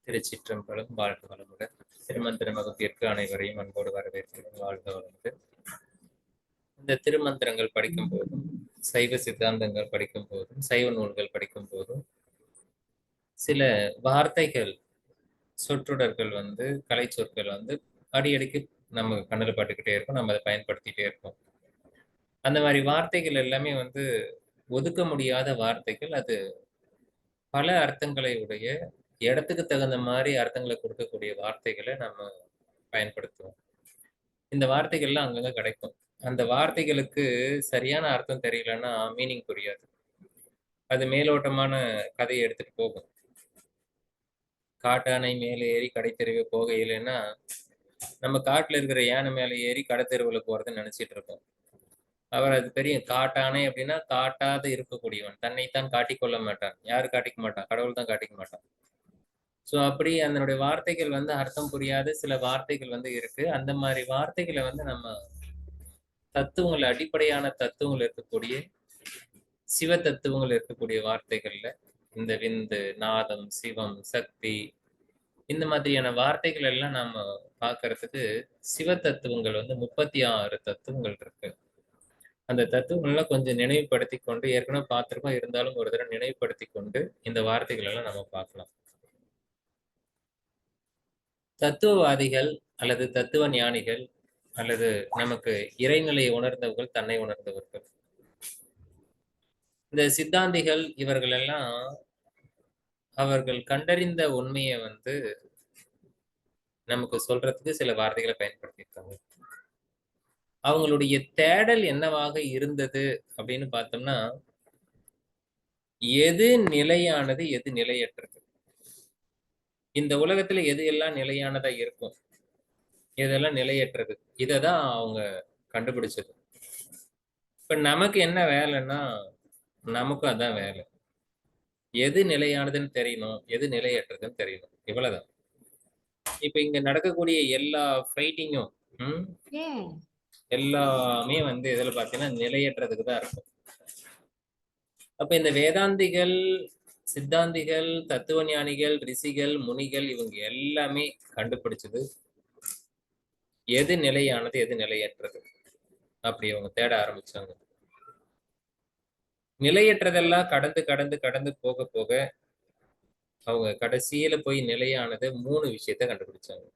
திருச்சிற்றம்பலம். வாழ்க வளமுடன். திருமந்திர வகுப்பிற்கு அனைவரையும் அன்போடு வரவேற்கிறேன். வாழ்க வளமுடன். இந்த திருமந்திரங்கள் படிக்கும் போதும், சைவ சித்தாந்தங்கள் படிக்கும் போதும், சைவ நூல்கள் படிக்கும் போதும் சில வார்த்தைகள், சொற்றொடர்கள் கலை சொற்கள் அடிக்கடிக்கு நம்ம கண்ணில் பட்டுக்கிட்டே இருக்கும். நம்ம அதை பயன்படுத்திட்டே இருப்போம். அந்த மாதிரி வார்த்தைகள் எல்லாமே ஒதுக்க முடியாத வார்த்தைகள். அது பல அர்த்தங்களை உடைய, இடத்துக்கு தகுந்த மாதிரி அர்த்தங்களை கொடுக்கக்கூடிய வார்த்தைகளை நம்ம பயன்படுத்துவோம். இந்த வார்த்தைகள்லாம் அங்கங்க கிடைக்கும். அந்த வார்த்தைகளுக்கு சரியான அர்த்தம் தெரியலன்னா மீனிங் புரியாது. அது மேலோட்டமான கதையை எடுத்துட்டு போகும். காட்டானை மேலே ஏறி கடைத்தெருவே போகையிலன்னா, நம்ம காட்டுல இருக்கிற யானை மேலே ஏறி கடைத்தெருவுல போறதுன்னு நினைச்சிட்டு இருக்கோம். அவர் அது தெரியும். காட்டானை அப்படின்னா காட்டாத இருக்கக்கூடியவன். தன்னைத்தான் காட்டிக்கொள்ள மாட்டான். யாரு காட்டிக்க மாட்டான்? கடவுள் தான் காட்டிக்க மாட்டான். சோ அப்படி அதனுடைய வார்த்தைகள் அர்த்தம் புரியாத சில வார்த்தைகள் இருக்கு. அந்த மாதிரி வார்த்தைகளை நம்ம தத்துவங்கள், அடிப்படையான தத்துவங்கள் இருக்கக்கூடிய, சிவ தத்துவங்கள் இருக்கக்கூடிய வார்த்தைகள்ல இந்த விந்து, நாதம், சிவம், சக்தி, இந்த மாதிரியான வார்த்தைகள் எல்லாம் நாம பார்க்கறதுக்கு சிவ தத்துவங்கள் 36 தத்துவங்கள் இருக்கு. அந்த தத்துவங்கள்லாம் கொஞ்சம் நினைவுபடுத்தி கொண்டு, ஏற்கனவே பார்த்திருக்கோம், இருந்தாலும் ஒரு தடவை நினைவுபடுத்தி கொண்டு இந்த வார்த்தைகள் எல்லாம் நம்ம பார்க்கலாம். தத்துவவாதிகள் அல்லது தத்துவ ஞானிகள் அல்லது நமக்கு இறைநிலையை உணர்ந்தவர்கள், தன்னை உணர்ந்தவர்கள், இந்த சித்தாந்திகள், இவர்கள் எல்லாம் அவர்கள் கண்டறிந்த உண்மையை நமக்கு சொல்றதுக்கு சில வார்த்தைகளை பயன்படுத்தியிருக்காங்க. அவங்களுடைய தேடல் என்னவாக இருந்தது அப்படின்னு பார்த்தோம்னா, எது நிலையானது, எது நிலையற்றது, இந்த உலகத்துல எது எல்லாம் நிலையானதா இருக்கும், எதெல்லாம் நிலையற்றது, இததான் அவங்க கண்டுபிடிச்சது. இப்ப நமக்கு என்ன வேலைன்னா, நமக்கும் அதான் வேலை. எது நிலையானதுன்னு தெரியணும், எது நிலையற்றதுன்னு தெரியணும், இவ்வளவுதான். இப்ப இங்க நடக்கக்கூடிய எல்லா ஃபைட்டிங்கும் எல்லாமே எதுல பாத்தீங்கன்னா நிலையற்றதுக்கு தான் இருக்கும். அப்ப இந்த வேதாந்திகள், சித்தாந்திகள், தத்துவ ஞானிகள், ரிஷிகள், முனிகள், இவங்க எல்லாமே கண்டுபிடிச்சது எது நிலையானது, எது நிலையற்றது. அப்படி அவங்க தேட ஆரம்பிச்சாங்க. நிலையற்றதெல்லாம் கடந்து கடந்து கடந்து போக போக அவங்க கடைசியில போய் நிலையானது 3 விஷயத்த கண்டுபிடிச்சாங்க.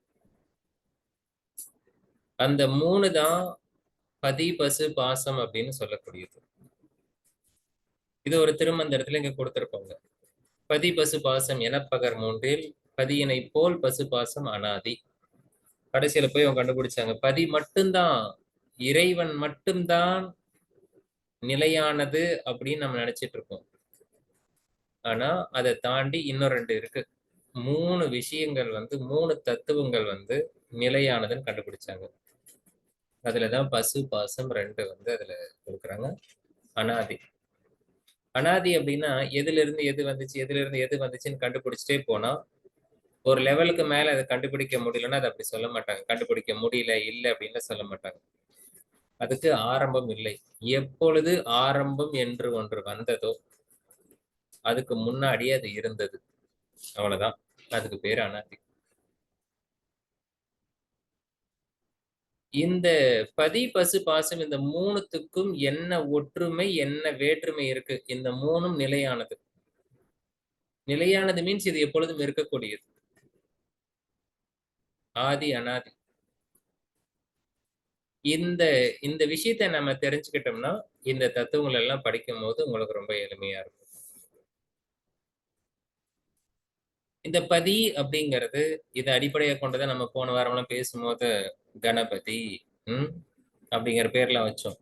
அந்த 3 தான் பதி, பசு, பாசம் அப்படின்னு சொல்லக்கூடியது. இது ஒரு திருமந்திரத்துல இங்க கொடுத்திருப்பாங்க. பதி பசு பாசம் எனப்பகர் மூன்றில் பதியினை போல் பசு பாசம் அனாதி. கடைசியில போய் அவங்க கண்டுபிடிச்சாங்க, பதி மட்டும்தான், இறைவன் மட்டும்தான் நிலையானது அப்படின்னு நம்ம நினைச்சிட்டு இருக்கோம். ஆனா அதை தாண்டி இன்னும் 2 இருக்கு. 3 விஷயங்கள் 3 தத்துவங்கள் நிலையானதுன்னு கண்டுபிடிச்சாங்க. அதுலதான் பசு பாசம் 2 அதுல கொடுக்குறாங்க. அனாதி. அனாதி அப்படின்னா எதுல இருந்து எது வந்துச்சு, எதுல இருந்து எது வந்துச்சுன்னு கண்டுபிடிச்சிட்டே போனா ஒரு லெவலுக்கு மேல அதை கண்டுபிடிக்க முடியலன்னா அதை அப்படி சொல்ல மாட்டாங்க. கண்டுபிடிக்க முடியல, இல்லை அப்படின்னு சொல்ல மாட்டாங்க. அதுக்கு ஆரம்பம் இல்லை. எப்பொழுது ஆரம்பம் என்று ஒன்று வந்ததோ அதுக்கு முன்னாடியே அது இருந்தது. அவ்வளவுதான். அதுக்கு பேரு அனாதி. இந்த பதி பசு பாசம், இந்த 3த்துக்கும் என்ன ஒற்றுமை, என்ன வேற்றுமை இருக்கு? இந்த 3ம் நிலையானது. நிலையானது மீன்ஸ் இது எப்பொழுதும் இருக்கக்கூடியது. ஆதி அனாதி. இந்த இந்த விஷயத்தை நம்ம தெரிஞ்சுக்கிட்டோம்னா இந்த தத்துவங்கள் எல்லாம் படிக்கும் போது உங்களுக்கு ரொம்ப எளிமையா இருக்கும். இந்த பதி அப்படிங்கிறது இதை அடிப்படையாக கொண்டதை நம்ம போன வாரம்லாம் பேசும்போது கணபதி அப்படிங்கிற பேர்லாம் வச்சோம்.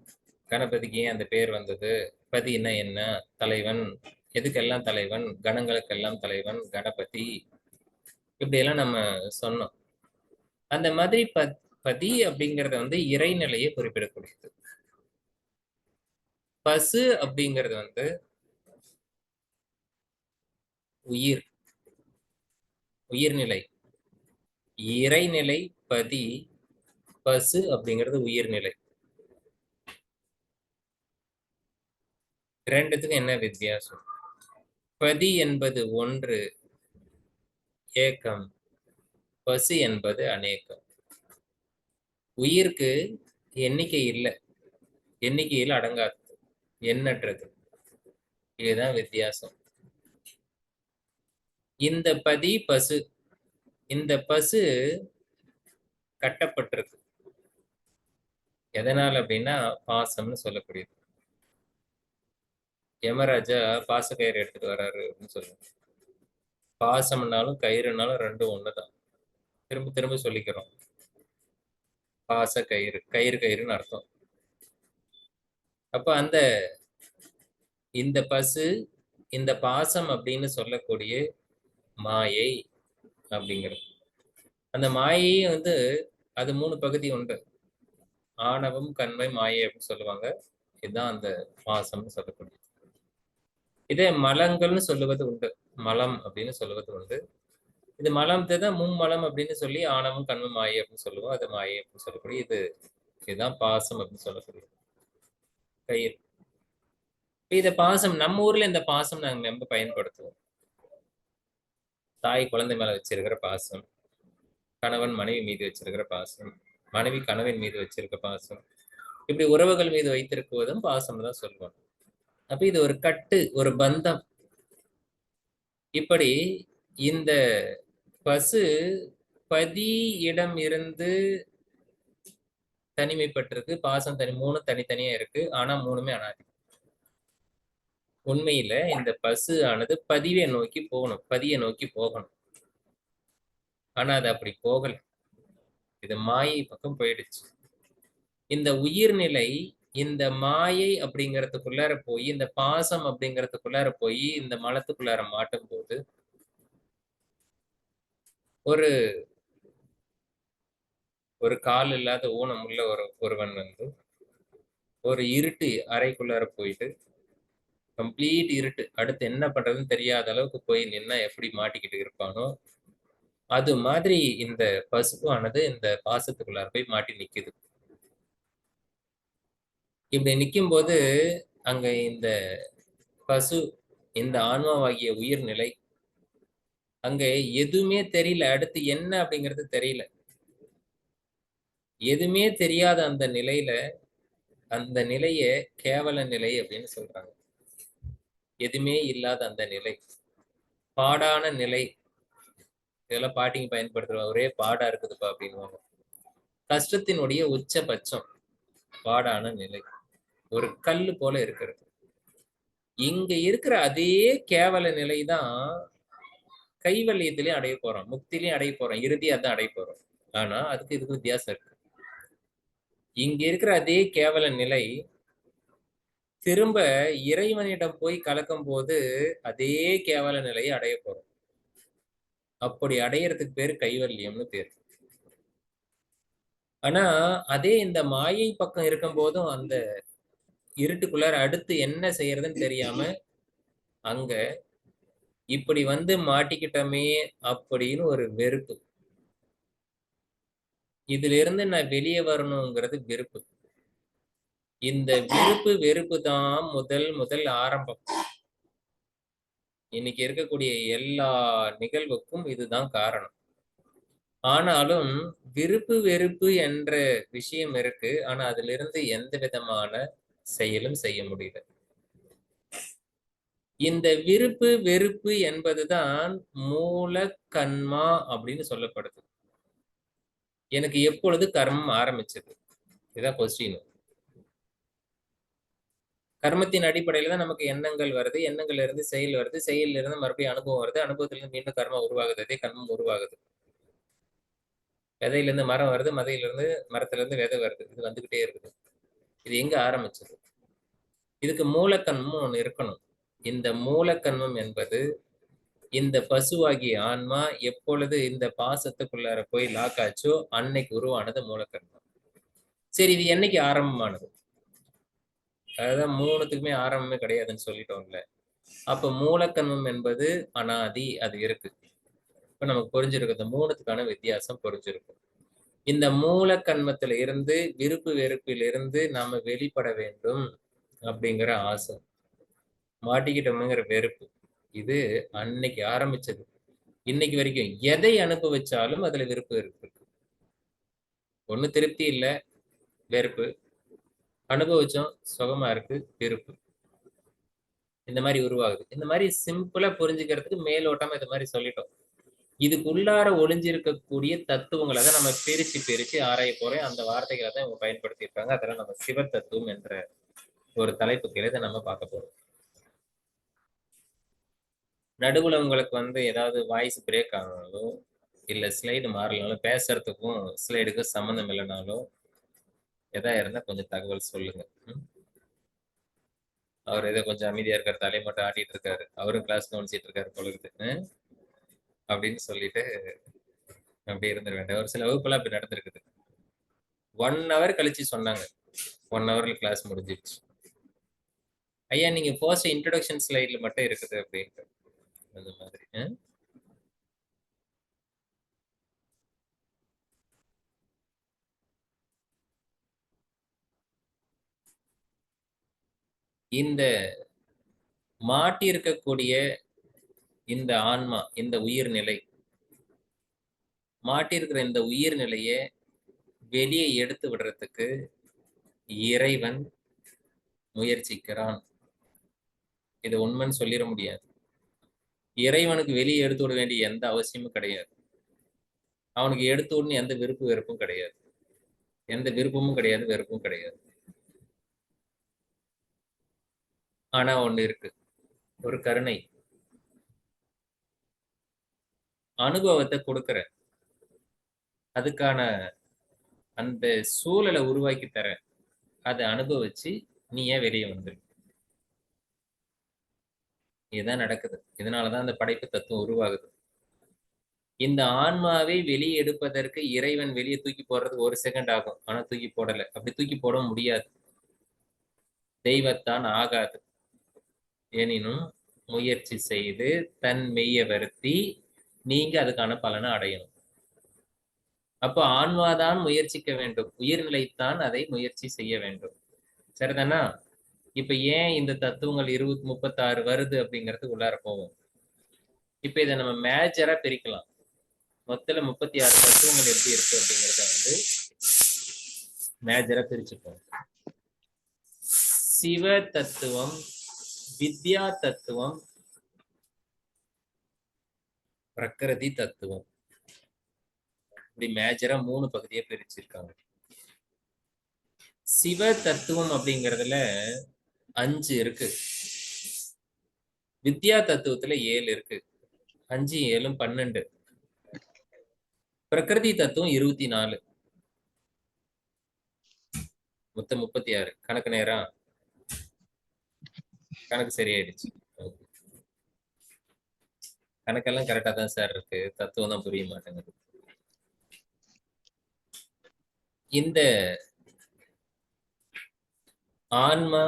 கணபதிக்கு ஏன் அந்த பேர் வந்தது, பதினா என்ன, தலைவன், எதுக்கெல்லாம் தலைவன், கணங்களுக்கெல்லாம் தலைவன் கணபதி, இப்படியெல்லாம் நம்ம சொன்னோம். அந்த மாதிரி பதி அப்படிங்கிறது இறைநிலையை குறிப்பிடக்கூடியது. பசு அப்படிங்கிறது உயிர், உயிர்நிலை. இறைநிலை பதி, பசு அப்படிங்கிறது உயிர்நிலை. ரெண்டுத்துக்கும் என்ன வித்தியாசம்? பதி என்பது ஒன்று, ஏக்கம். பசு என்பது அநேகம். உயிருக்கு எண்ணிக்கை இல்லை, எண்ணிக்கையில் அடங்காது, எண்ணற்றது. இதுதான் வித்தியாசம். இந்த பதி பசு, இந்த பசு கட்டப்பட்டிருக்கு. எதனால் அப்படின்னா பாசம்னு சொல்லக்கூடியது. யமராஜா பாசக்கயிறு எடுத்துட்டு வர்றாரு அப்படின்னு சொல்லுவாங்க. பாசம்னாலும் கயிறுனாலும் ரெண்டும் ஒண்ணுதான். திரும்ப திரும்ப சொல்லிக்கிறோம். பாச கயிறு, கயிறு கயிறுன்னு அர்த்தம். அப்ப இந்த பசு, இந்த பாசம் அப்படின்னு சொல்லக்கூடிய மாயை அப்படிங்கிறது. அந்த மாயையே அது 3 பகுதி உண்டு. ஆணவம், கண்மை, மாயை அப்படின்னு சொல்லுவாங்க. இதுதான் அந்த பாசம்னு சொல்லக்கூடியது. இதே மலங்கள்னு சொல்லுவது உண்டு. மலம் அப்படின்னு சொல்லுவது உண்டு. இது மலத்தை தான் மும்மலம் அப்படின்னு சொல்லி ஆணவம், கண்மம், மாயை அப்படின்னு சொல்லுவோம். அது மாயை அப்படின்னு சொல்லக்கூடிய இதுதான் பாசம் அப்படின்னு சொல்லக்கூடிய கயிறு. இத பாசம் நம்ம ஊர்ல இந்த பாசம் நாங்க ரொம்ப பயன்படுத்துவோம். தாய் குழந்தை மேல வச்சிருக்கிற பாசம், கணவன் மனைவி மீது வச்சிருக்கிற பாசம், மனைவி கணவன் மீது வச்சிருக்க பாசம், இப்படி உறவுகள் மீது வைத்திருக்குவதும் பாசம் தான் சொல்லுவாங்க. அப்ப இது ஒரு கட்டு, ஒரு பந்தம். இப்படி இந்த பசு பதி இடம் இருந்து தனிமைப்பட்டிருக்கு. பாசம் 3 தனித்தனியா இருக்கு. ஆனா 3மே அனாதி. உண்மையில இந்த பசு ஆனது பதிவை நோக்கி போகணும், பதியை நோக்கி போகணும். ஆனா அது அப்படி போகல. இது மாயை பக்கம் போயிடுச்சு. இந்த உயிர்நிலை இந்த மாயை அப்படிங்கறதுக்குள்ளார போய், இந்த பாசம் அப்படிங்கறதுக்குள்ளார போய் இந்த மலத்துக்குள்ளார மாட்டும் போது ஒரு ஒரு கால் இல்லாத ஊனம் உள்ள ஒருவன் ஒரு இருட்டு அறைக்குள்ளார போயிட்டு, கம்ப்ளீட் இருட்டு, அடுத்து என்ன பண்றதுன்னு தெரியாத அளவுக்கு போய் நின்னா எப்படி மாட்டிக்கிட்டு இருப்பானோ, அது மாதிரி இந்த பசுவானது இந்த பாசத்துக்குள்ளார போய் மாட்டி நிக்குது. இப்படி நிக்கும்போது அங்க இந்த பசு, இந்த ஆன்மாவாகிய உயிர்நிலை, அங்க எதுவுமே தெரியல, அடுத்து என்ன அப்படிங்கிறது தெரியல. எதுவுமே தெரியாத அந்த நிலையில, அந்த நிலைய கேவல நிலை அப்படின்னு சொல்றாங்க. எதுவுமே இல்லாத அந்த நிலை, பாடான நிலை. இதெல்லாம் பாட்டிங்க பயன்படுத்துவாங்க. ஒரே பாடா இருக்குதுப்பா அப்படின்வாங்க. கஷ்டத்தினுடைய உச்சபட்சம் பாடான நிலை, ஒரு கல்லு போல இருக்கிறது. இங்க இருக்கிற அதே கேவல நிலைதான் கைவல்யத்திலையும் அடைய போறோம், முக்திலையும் அடைய போறோம், இறுதியா தான் அடைய போறோம். ஆனா அதுக்கு இதுக்கு வித்தியாசம் இருக்கு. இங்க இருக்கிற அதே கேவல நிலை திரும்ப இறைவனிடம் போய் கலக்கும் போது அதே கேவல நிலையை அடைய போறோம். அப்படி அடையறதுக்கு பேரு கைவல்யம்னு பேரு. ஆனா அதே இந்த மாயை பக்கம் இருக்கும் போதும் அந்த இருட்டுக்குள்ளார அடுத்து என்ன செய்யறதுன்னு தெரியாம அங்க இப்படி மாட்டிக்கிட்டோமே அப்படின்னு ஒரு வெறுப்பு. இதுல இருந்து நான் வெளியே வரணுங்கிறது விருப்பு. இந்த விருப்பு வெறுப்பு தான் முதல் ஆரம்பம். இன்னைக்கு இருக்கக்கூடிய எல்லா நிகழ்வுக்கும் இதுதான் காரணம். ஆனாலும் விருப்பு வெறுப்பு என்ற விஷயம் இருக்கு. ஆனா அதுல இருந்து எந்த விதமான செயலும் செய்ய முடியல. இந்த விருப்பு வெறுப்பு என்பதுதான் மூல கண்மா அப்படின்னு சொல்லப்படுது. எனக்கு எப்பொழுது கர்மம் ஆரம்பிச்சது? இதான் கொஸ்டின். கர்மத்தின் அடிப்படையில தான் நமக்கு எண்ணங்கள் வருது, எண்ணங்கள்ல இருந்து செயல் வருது, செயல்ல இருந்து மறுபடியும் அனுபவம் வருது, அனுபவத்துல இருந்து மீண்டும் கர்மம் உருவாகுது, அதே கர்மம் உருவாகுது. விதையில இருந்து மரம் வருது, மதையில இருந்து மரத்துல இருந்து விதை வருது. இது வந்துகிட்டே இருக்குது. இது எங்க ஆரம்பிச்சது? இதுக்கு மூலக்கண்மம் ஒண்ணு இருக்கணும். இந்த மூலக்கண்மம் என்பது இந்த பசுவாகிய ஆன்மா எப்பொழுது இந்த பாசத்துக்குள்ளார போய் லாக் ஆச்சோ அன்னைக்கு உருவானது மூலக்கண்மம். சரி, இது என்னைக்கு ஆரம்பமானது? அதான் 3த்துக்குமே ஆரம்பமே கிடையாதுன்னு சொல்லிட்டோம்ல. அப்ப மூலக்கண்மம் என்பது அனாதி, அது இருக்கு. இப்ப நமக்கு புரிஞ்சிருக்கு, இந்த 3த்துக்கான வித்தியாசம் புரிஞ்சிருக்கும். இந்த மூலக்கண்மத்துல இருந்து விருப்பு வெறுப்பிலிருந்து நாம வெளிப்பட வேண்டும் அப்படிங்கிற ஆசை, மாட்டிக்கிட்டோம்ங்கிற வெறுப்பு, இது அன்னைக்கு ஆரம்பிச்சது. இன்னைக்கு வரைக்கும் எதை அனுபவிச்சாலும் அதுல விருப்பு இருக்கு. ஒண்ணு திருப்தி இல்ல, வெறுப்பு. அனுபவிச்சோம், சுகமா இருக்கு, விருப்பு. இந்த மாதிரி உருவாகுது. இந்த மாதிரி சிம்பிளா புரிஞ்சுக்கிறதுக்கு மேலோட்டமா இது மாதிரி சொல்லிட்டோம். இதுக்குள்ளார ஒளிஞ்சிருக்கக்கூடிய தத்துவங்களை தான் நம்ம பிரிச்சு பிரிச்சு ஆராய போறோம். அந்த வார்த்தைகளை தான் இவங்க பயன்படுத்தி இருக்காங்க. அதெல்லாம் நம்ம சிவ தத்துவம் என்ற ஒரு தலைப்பு கீழே இதை நம்ம பார்க்க போறோம். நடுவுல உங்களுக்கு ஏதாவது வாய்ஸ் பிரேக் ஆனாலும் இல்ல ஸ்லைடு மாறலனாலும் பேசுறதுக்கும் ஸ்லைடுக்கும் சம்மந்தம் இல்லைனாலும் எதா இருந்தா கொஞ்சம் தகவல் சொல்லுங்க. அவர் ஏதோ கொஞ்சம் அமைதியா இருக்காரு, தலையை மட்டும் ஆட்டிட்டு இருக்காரு, அவரும் கிளாஸ் கவனிச்சிட்டு இருக்காரு பொழுது அப்படின்னு சொல்லிட்டு அப்படி இருந்துட வேண்டாம். ஒரு சில வகுப்புலாம் அப்படி நடந்திருக்குது. 1 hour கழிச்சு சொன்னாங்க, 1 hourல கிளாஸ் முடிஞ்சிருச்சு. ஐயா நீங்க ஃபர்ஸ்ட் இன்ட்ரோடக்ஷன் ஸ்லைட்ல மட்டும் இருக்குது அப்படின்ட்டு அந்த மாதிரி. இந்த மாட்டி இருக்கக்கூடிய இந்த ஆன்மா, இந்த உயிர்நிலை, மாட்டி இருக்கிற இந்த உயிர்நிலையை வெளியே எடுத்து விடுறதுக்கு இறைவன் முயற்சிக்கிறான். இது உண்மைன்னு சொல்லிட முடியாது. இறைவனுக்கு வெளியே எடுத்து விட வேண்டிய எந்த அவசியமும் கிடையாது. அவனுக்கு எடுத்து விடணும் எந்த விருப்பு வெறுப்பும் கிடையாது. எந்த விருப்பமும் கிடையாது, வெறுப்பும் கிடையாது. ஆனா ஒண்ணு இருக்கு, ஒரு கருணை. அனுபவத்தை கொடுக்கிற, அதுக்கான அந்த சூழலை உருவாக்கி தர, அதை அனுபவிச்சு நீ ஏன் வெளியே வந்துரு. இதுதான் நடக்குது. இதனாலதான் அந்த படைப்பு தத்துவம் உருவாகுது. இந்த ஆன்மாவை வெளியே எடுப்பதற்கு இறைவன் வெளியே தூக்கி போடுறதுக்கு 1 செகண்ட் ஆகும். ஆனா தூக்கி போடல. அப்படி தூக்கி போட முடியாது. தெய்வத்தான் ஆகாது. எனினும் முயற்சி செய்து தன் மெய்யை வருத்தி நீங்க அதுக்கான பலனை அடையணும். அப்போ ஆன்மாதான் முயற்சிக்க வேண்டும், உயிர்நிலைத்தான் அதை முயற்சி செய்ய வேண்டும். சரிதானா? இப்ப ஏன் இந்த தத்துவங்கள் 20, 36 வருது அப்படிங்கிறது உள்ளார போவோம். இப்ப இதை நம்ம மேஜரா பிரிக்கலாம். மொத்தத்துல 36 தத்துவங்கள் எப்படி இருக்கு அப்படிங்கறத மேஜரா பிரிச்சுப்போம். சிவ தத்துவம், வித்யா தத்துவம், பிரகிருதி தத்துவம், இப்படி மேஜரா 3 பகுதியை பிரிச்சிருக்காங்க. சிவ தத்துவம் அப்படிங்கறதுல 5 இருக்கு. வித்யா தத்துவத்துல 7 இருக்கு. 5 7 12. பிரகிருதி தத்துவம் 24. மொத்தம் 36. கணக்கு நேரம் கணக்கு சரியாயிடுச்சு. கணக்கெல்லாம் கரெக்டா தான் சார் இருக்கு, தத்துவம் தான் புரிய மாட்டேங்குது. இந்த ஆன்மா,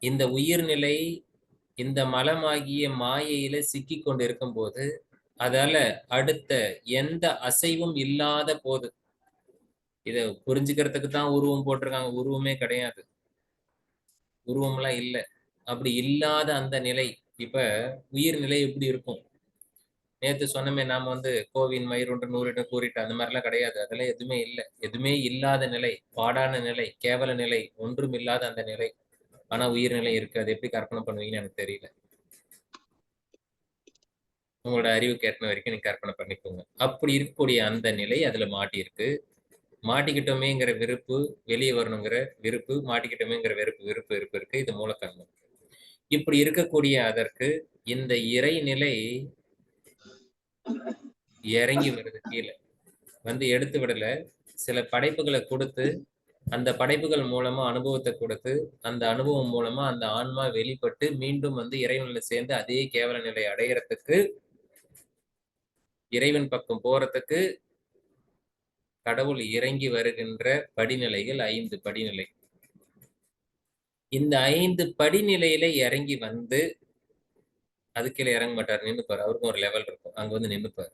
இந்த உயிர்நிலை இந்த மலமாகிய மாயையில சிக்கி கொண்டு இருக்கும் போது, அதால அடுத்த எந்த அசைவும் இல்லாத போது, இத புரிஞ்சுக்கிறதுக்கு தான் உருவம் போட்டிருக்காங்க. உருவமே கிடையாது, உருவம்லாம் இல்ல. அப்படி இல்லாத அந்த நிலை, இப்ப உயிர்நிலை எப்படி இருக்கும்? நேத்து சொன்னமே நாம கோவின் மயிரொன்று 100 கூறிட்டு அந்த மாதிரிலாம் கிடையாது. அதெல்லாம் எதுவுமே இல்லை. எதுவுமே இல்லாத நிலை, பாடான நிலை, கேவல நிலை, ஒன்றும் இல்லாத அந்த நிலை. ஆனா உயிர்நிலை இருக்கு. அது எப்படி கற்பனை பண்ணுவீங்கன்னு எனக்கு தெரியல. உங்களோட அறிவு கேட்ட வரைக்கும் நீங்க கற்பனை பண்ணிக்கோங்க. அப்படி இருக்கக்கூடிய அந்த நிலை அதுல மாட்டி இருக்கு. மாட்டிக்கிட்டோமேங்கிற விருப்பு, வெளியே வரணுங்கிற விருப்பு, மாட்டிக்கிட்டோமேங்கிற வெறுப்பு, விருப்பு இருப்பு இருக்கு. இது மூலக்கர்மம். இப்படி இருக்கக்கூடிய அதற்கு இந்த இறைநிலை இறங்கி வருது, கீழே எடுத்து விடல. சில படைப்புகளை கொடுத்து, அந்த படைப்புகள் மூலமா அனுபவத்தை கொடுத்து, அந்த அனுபவம் மூலமா அந்த ஆன்மா வெளிப்பட்டு மீண்டும் இறைவனில் சேர்ந்து அதே கேவல நிலை அடையறதுக்கு, இறைவன் பக்கம் போறதுக்கு கடவுள் இறங்கி வருகின்ற படிநிலைகள் 5 படிநிலை. இந்த 5 படிநிலையில இறங்கி அதுக்கீழே இறங்க மாட்டார், நின்னுப்பாரு. அவருக்கும் ஒரு லெவல் இருக்கும், அங்க நின்னுப்பாரு.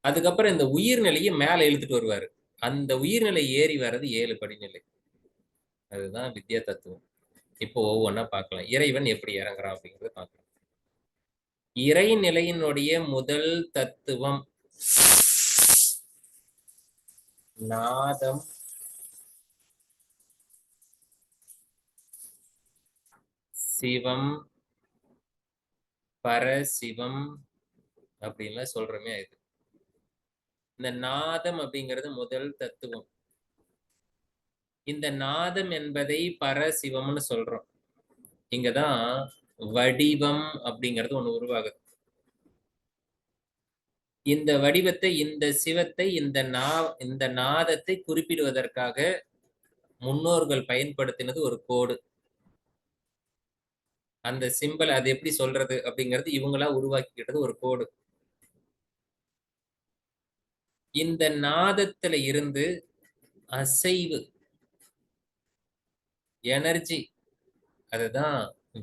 அதுக்கப்புறம் இந்த உயிர்நிலையை மேல இழுத்துட்டு வருவாரு. அந்த உயிர்நிலை ஏறி வர்றது 7 படிநிலை. அதுதான் வித்யா தத்துவம். இப்போ ஒவ்வொன்னா பார்க்கலாம். இறைவன் எப்படி இறங்குறான் அப்படிங்கறத பார்க்கலாம். இறைநிலையினுடைய முதல் தத்துவம் நாதம், சிவம், பரசிவம் அப்படின்லாம் சொல்றோமே இது. இந்த நாதம் அப்படிங்கிறது முதல் தத்துவம். இந்த நாதம் என்பதை பரசிவம்னு சொல்றோம். இங்கதான் வடிவம் அப்படிங்கிறது ஒண்ணு உருவாகுது. இந்த வடிவத்தை, இந்த சிவத்தை, இந்த நாதத்தை குறிப்பிடுவதற்காக முன்னோர்கள் பயன்படுத்தினது ஒரு கோடு. அந்த சிம்பல் அது எப்படி சொல்றது அப்படிங்கிறது இவங்களா உருவாக்கிக்கிட்டது ஒரு கோடு. இந்த நாதத்துல இருந்து அசைவு, எனர்ஜி, அதுதான்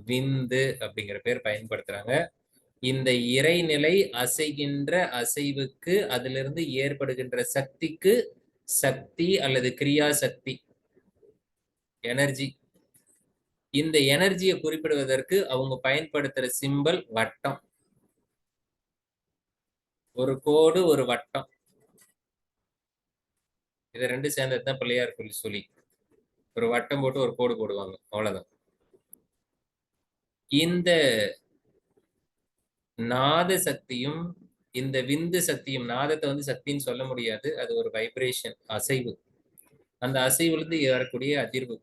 விந்து அப்படிங்கிற பேர் பயன்படுத்துறாங்க. இந்த இறைநிலை அசைகின்ற அசைவுக்கு அதிலிருந்து ஏற்படுகின்ற சக்திக்கு சக்தி அல்லது கிரியா சக்தி, எனர்ஜி. இந்த எனர்ஜியை குறிப்பிடுவதற்கு அவங்க பயன்படுத்துற சிம்பல் வட்டம். ஒரு கோடு, ஒரு வட்டம். இது ரெண்டு சேர்ந்ததுதான் பிள்ளையார் சொல்லி. ஒரு வட்டம் போட்டு ஒரு கோடு போடுவாங்க, அவ்வளவுதான். இந்த நாத சக்தியும் இந்த விந்து சக்தியும், நாதத்தை வந்து சக்தின்னு சொல்ல முடியாது, அது ஒரு வைப்ரேஷன், அசைவு. அந்த அசைவுல இருந்து ஏறக்கூடிய அதிர்வு,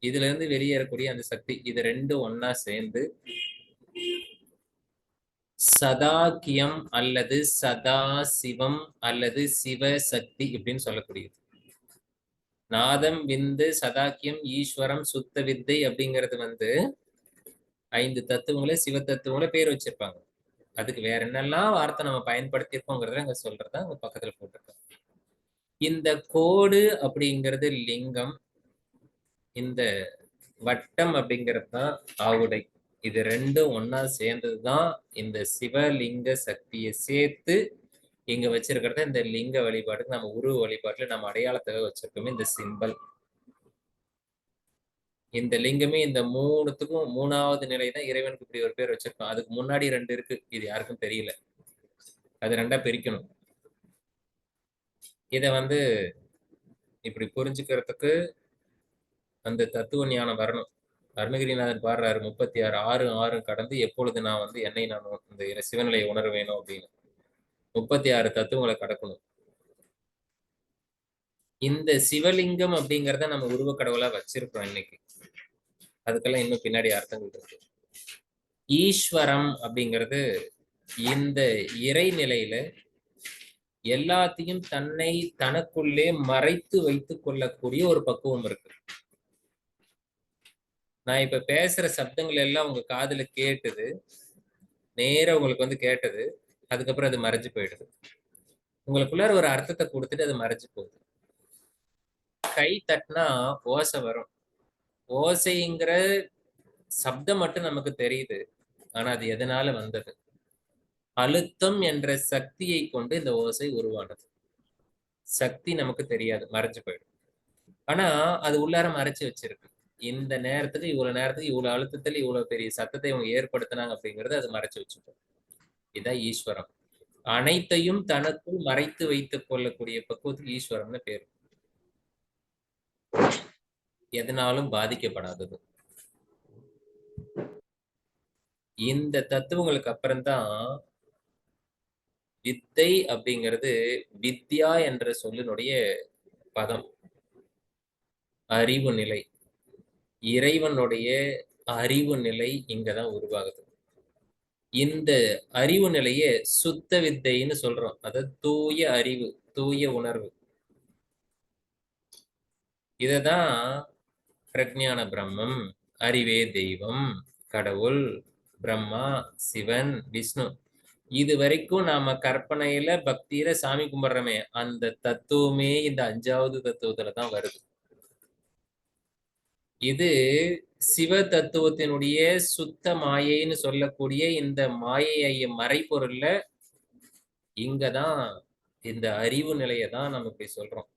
இதுல இருந்து வெளியேறக்கூடிய அந்த சக்தி, இது ரெண்டும் ஒன்னா சேர்ந்து சதாக்கியம் அல்லது சதா சிவம் அல்லது சிவசக்தி இப்படின்னு சொல்லக்கூடியது. நாதம், விந்து, சதாக்கியம், ஈஸ்வரம், சுத்த வித்தை அப்படிங்கிறது வந்து 5 தத்துவங்களே சிவ தத்துவங்களே பேர் வச்சிருப்பாங்க. அதுக்கு வேற என்னெல்லாம் வார்த்தை நம்ம பயன்படுத்தியிருக்கோங்கிறத அங்க சொல்றதா அங்க பக்கத்துல போட்டிருக்கோம். இந்த கோடு அப்படிங்கிறது லிங்கம், இந்த வட்டம் அப்படிங்கிறது தான் ஆவுடை. இது ரெண்டும் ஒன்னா சேர்ந்ததுதான் இந்த சிவலிங்க சக்தியை சேர்த்து இங்க வச்சிருக்கிறத இந்த லிங்க வழிபாட்டுக்கு, நம்ம உருவ வழிபாட்டுல நம்ம அடையாளத்தை வச்சிருக்கோமே இந்த சிம்பல். இந்த லிங்கமே இந்த மூணுத்துக்கும் 3வது நிலை தான் இறைவனுக்கு இப்படி ஒரு பேர் வச்சிருக்கோம். அதுக்கு முன்னாடி 2 இருக்கு, இது யாருக்கும் தெரியல. அது 2ஆ பிரிக்கணும். இத வந்து இப்படி புரிஞ்சுக்கிறதுக்கு அந்த தத்துவ ஞானம் வரணும். அருணகிரிநாதன் பாடுறாரு 36 6 கடந்து எப்பொழுது நான் வந்து என்னை நான் இந்த சிவநிலையை உணர வேணும் அப்படின்னு. 36 தத்துவங்களை கடக்கணும். இந்த சிவலிங்கம் அப்படிங்கிறத நம்ம உருவ கடவுளா வச்சிருக்கோம் இன்னைக்கு. அதுக்கெல்லாம் இன்னும் பின்னாடி அர்த்தங்கள் இருக்கு. ஈஸ்வரம் அப்படிங்கிறது இந்த இறைநிலையில எல்லாத்தையும் தன்னை தனக்குள்ளே மறைத்து வைத்துக் கொள்ளக்கூடிய ஒரு பக்குவம் இருக்கு. நான் இப்ப பேசுற சப்தங்கள் எல்லாம் உங்க காதுல கேட்டுது, நேரா உங்களுக்கு வந்து கேட்டது, அதுக்கப்புறம் அது மறைஞ்சு போயிடுது. உங்களுக்குள்ளார ஒரு அர்த்தத்தை கொடுத்துட்டு அது மறைஞ்சு போகுது. கை தட்டினா ஓசை வரும். ஓசைங்கிற சப்தம் மட்டும் நமக்கு தெரியுது, ஆனா அது எதனால வந்தது? அழுத்தம் என்ற சக்தியை கொண்டு இந்த ஓசை உருவானது. சக்தி நமக்கு தெரியாது, மறைஞ்சு போயிடும். ஆனா அது உள்ளார மறைச்சு வச்சிருக்கு. இந்த நேரத்துக்கு இவ்வளவு நேரத்துக்கு இவ்வளவு அழுத்தத்துல இவ்வளவு பெரிய சத்தத்தை இவங்க ஏற்படுத்தினாங்க அப்படிங்கறது அது மறைச்சு வச்சுப்போம். இதான் ஈஸ்வரம். அனைத்தையும் தனக்குள் மறைத்து வைத்துக் கொள்ளக்கூடிய பக்குவத்துக்கு ஈஸ்வரம்னு பேரு. எதனாலும் பாதிக்கப்படாதது. இந்த தத்துவங்களுக்கு அப்புறம்தான் வித்தை அப்படிங்கிறது, வித்யா என்ற சொல்லினுடைய பதம். அறிவு நிலை, இறைவனுடைய அறிவு நிலை இங்கதான் உருவாகுது. இந்த அறிவு நிலையே சுத்த வித்தைன்னு சொல்றோம். அதாவது தூய அறிவு, தூய உணர்வு. இததான் பிரக்ஞான பிரம்மம், அறிவே தெய்வம், கடவுள், பிரம்மா, சிவன், விஷ்ணு, இது வரைக்கும் நாம கற்பனையில பக்தியில சாமி கும்பிடுறோமே அந்த தத்துவமே இந்த 5வது தத்துவத்துலதான் வருது. இது சிவ தத்துவத்தினுடைய சுத்த மாயைன்னு சொல்லக்கூடிய இந்த மாயையை மறைப்பொருள்ல இங்கதான் இந்த அறிவு நிலையை தான் நம்ம இப்படி சொல்றோம்.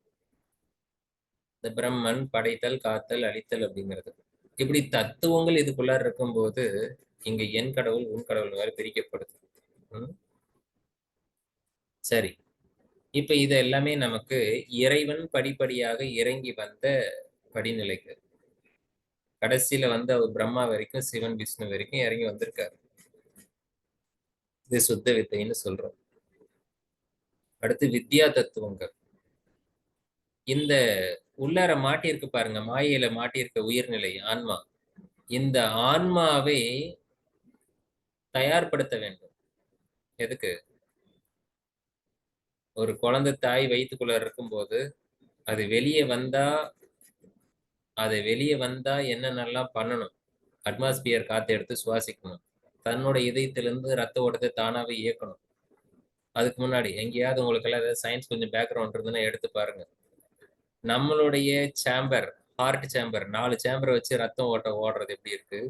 இந்த பிரம்மன் படைத்தல், காத்தல், அழித்தல் அப்படிங்கிறது இப்படி தத்துவங்கள் இதுக்குள்ளார இருக்கும்போது இங்க என் கடவுள் உன் கடவுள் வேற பிரிக்கப்படுது. சரி, இப்ப இது எல்லாமே நமக்கு இறைவன் படிப்படியாக இறங்கி வந்த படிநிலைகள். கடைசியில வந்து அவர் பிரம்மா வரைக்கும் சிவன் விஷ்ணு வரைக்கும் இறங்கி வந்திருக்காரு. இது சுத்த வித்தைன்னு சொல்றோம். அடுத்து வித்யா தத்துவங்கள். இந்த உள்ளார மாட்டியிருக்கு பாருங்க, மாயையில மாட்டியிருக்க உயிர்நிலை ஆன்மா. இந்த ஆன்மாவை தயார்படுத்த வேண்டும். எதுக்கு? ஒரு குழந்தை தாய் வயிற்றுக்குள்ள இருக்கும்போது அது வெளியே வந்தா என்னென்னலாம் பண்ணணும்? அட்மாஸ்பியர் காத்து எடுத்து சுவாசிக்கணும். தன்னோட இதயத்திலிருந்து ரத்த ஓட்டத்தை தானாவே இயக்கணும். அதுக்கு முன்னாடி எங்கேயாவது உங்களுக்கு எல்லாம் ஏதாவது சயின்ஸ் கொஞ்சம் பேக்ரவுண்ட் இருந்துன்னா எடுத்து பாருங்க. நம்மளுடைய சேம்பர், ஹார்ட் சேம்பர், 4 சேம்பரை வச்சு ரத்தம் ஓடுறது எப்படி இருக்கு?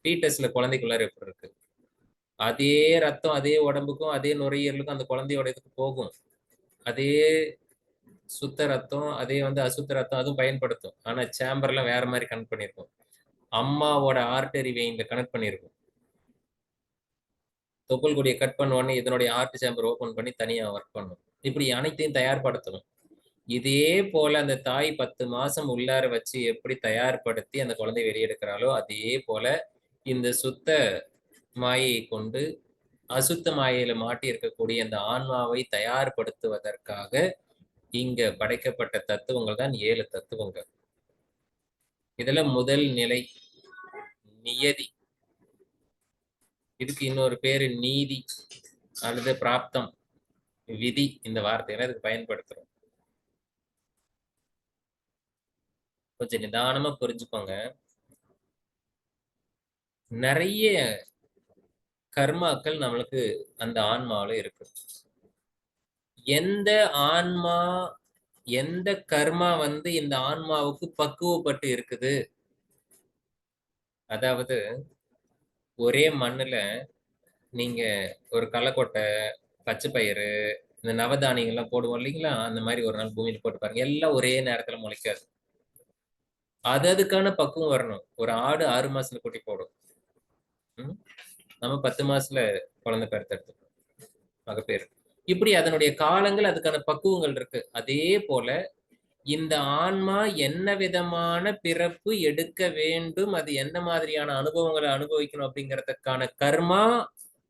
ஃபீட்டஸ்ல குழந்தைக்குள்ளார எப்படி இருக்கு? அதே ரத்தம் அதே உடம்புக்கும் அதே நுரையீரலுக்கும் அந்த குழந்தையோட இதுக்கு போகும். அதே சுத்த ரத்தம், அதே வந்து அசுத்த ரத்தம் அதுவும் பயன்படுத்தும். ஆனா சேம்பர்லாம் வேற மாதிரி கனெக்ட் பண்ணியிருக்கும். அம்மாவோட ஆர்டரி வெயின்ல கனெக்ட் பண்ணியிருக்கும். தொப்புள் கொடியை கட் பண்ண உடனே இதனுடைய ஹார்ட் சேம்பர் ஓபன் பண்ணி தனியா ஒர்க் பண்ணும். இப்படி அனைத்தையும் தயார்படுத்தணும். இதே போல அந்த தாய் 10 மாசம் உள்ளார வச்சு எப்படி தயார்படுத்தி அந்த குழந்தை வெளியெடுக்கிறாளோ அதே போல இந்த சுத்த மாயை கொண்டு அசுத்த மாயையில மாட்டி இருக்கக்கூடிய அந்த ஆன்மாவை தயார்படுத்துவதற்காக இங்க படைக்கப்பட்ட தத்துவங்கள் தான் 7 தத்துவங்கள். இதுல முதல் நிலை நியதி. இதுக்கு இன்னொரு பேரு நீதி அல்லது பிராப்தம், விதி. இந்த வார்த்தைகளை இதுக்கு பயன்படுத்துறோம். கொஞ்சம் நிதானமா புரிஞ்சுக்கோங்க. நிறைய கர்மாக்கள் நம்மளுக்கு அந்த ஆன்மாவில இருக்கு. எந்த ஆன்மா, எந்த கர்மா வந்து இந்த ஆன்மாவுக்கு பக்குவப்பட்டு இருக்குது? அதாவது ஒரே மண்ணுல நீங்க ஒரு களைக்கொட்டை, பச்சை பயிறு, இந்த நவதானியங்கள்லாம் போடுவோம் இல்லைங்களா? அந்த மாதிரி ஒரு நாள் பூமியில போட்டு பாருங்க, எல்லாம் ஒரே நேரத்துல முளைக்காது. அதுக்கான பக்குவம் வரணும். ஒரு ஆடு 6 மாசத்துல குட்டி போடும். நம்ம 10 மாசத்துல குழந்தை பெருத்தெடுத்துக்கணும், மகப்பேறு. இப்படி அதனுடைய காலங்கள், அதுக்கான பக்குவங்கள் இருக்கு. அதே போல இந்த ஆன்மா என்ன விதமான பிறப்பு எடுக்க வேண்டும், அது என்ன மாதிரியான அனுபவங்களை அனுபவிக்கணும் அப்படிங்கிறதுக்கான கர்மா,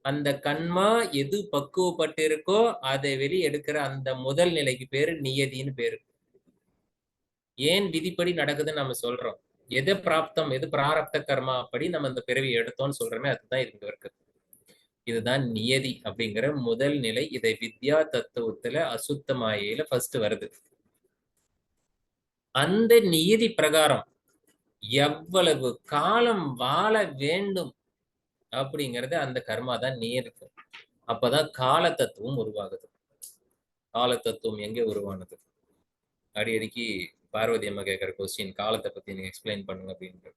அந்த கண்மா எது பக்குவப்பட்டு இருக்கோ அதை வெளியே எடுக்கிற அந்த முதல் நிலைக்கு பேரு நியதின்னு பேரு. ஏன் விதிப்படி நடக்குதுன்னு நம்ம சொல்றோம்? எது பிராப்தம், எது பிராரப்த கர்மா அப்படி நம்ம இந்த பிறவி எடுத்தோம்னு சொல்றோமே, அதுதான் இங்க இருக்கு. இதுதான் நியதி அப்படிங்கிற முதல் நிலை. இதை வித்யா தத்துவத்துல அசுத்த மாயையில ஃபர்ஸ்ட் வருது. அந்த நியதி பிரகாரம் எவ்வளவு காலம் வாழ வேண்டும் அப்படிங்கறது அந்த கர்மா தான் நியதிக்கும். அப்பதான் கால தத்துவம் உருவாகுது. கால தத்துவம் எங்க உருவானது? அடிக்கடிக்கு பார்வதி அம்மா கேட்கிற கொஸ்டின், காலத்தை பத்தி நீங்க எக்ஸ்பிளைன் பண்ணுங்க அப்படின்ட்டு.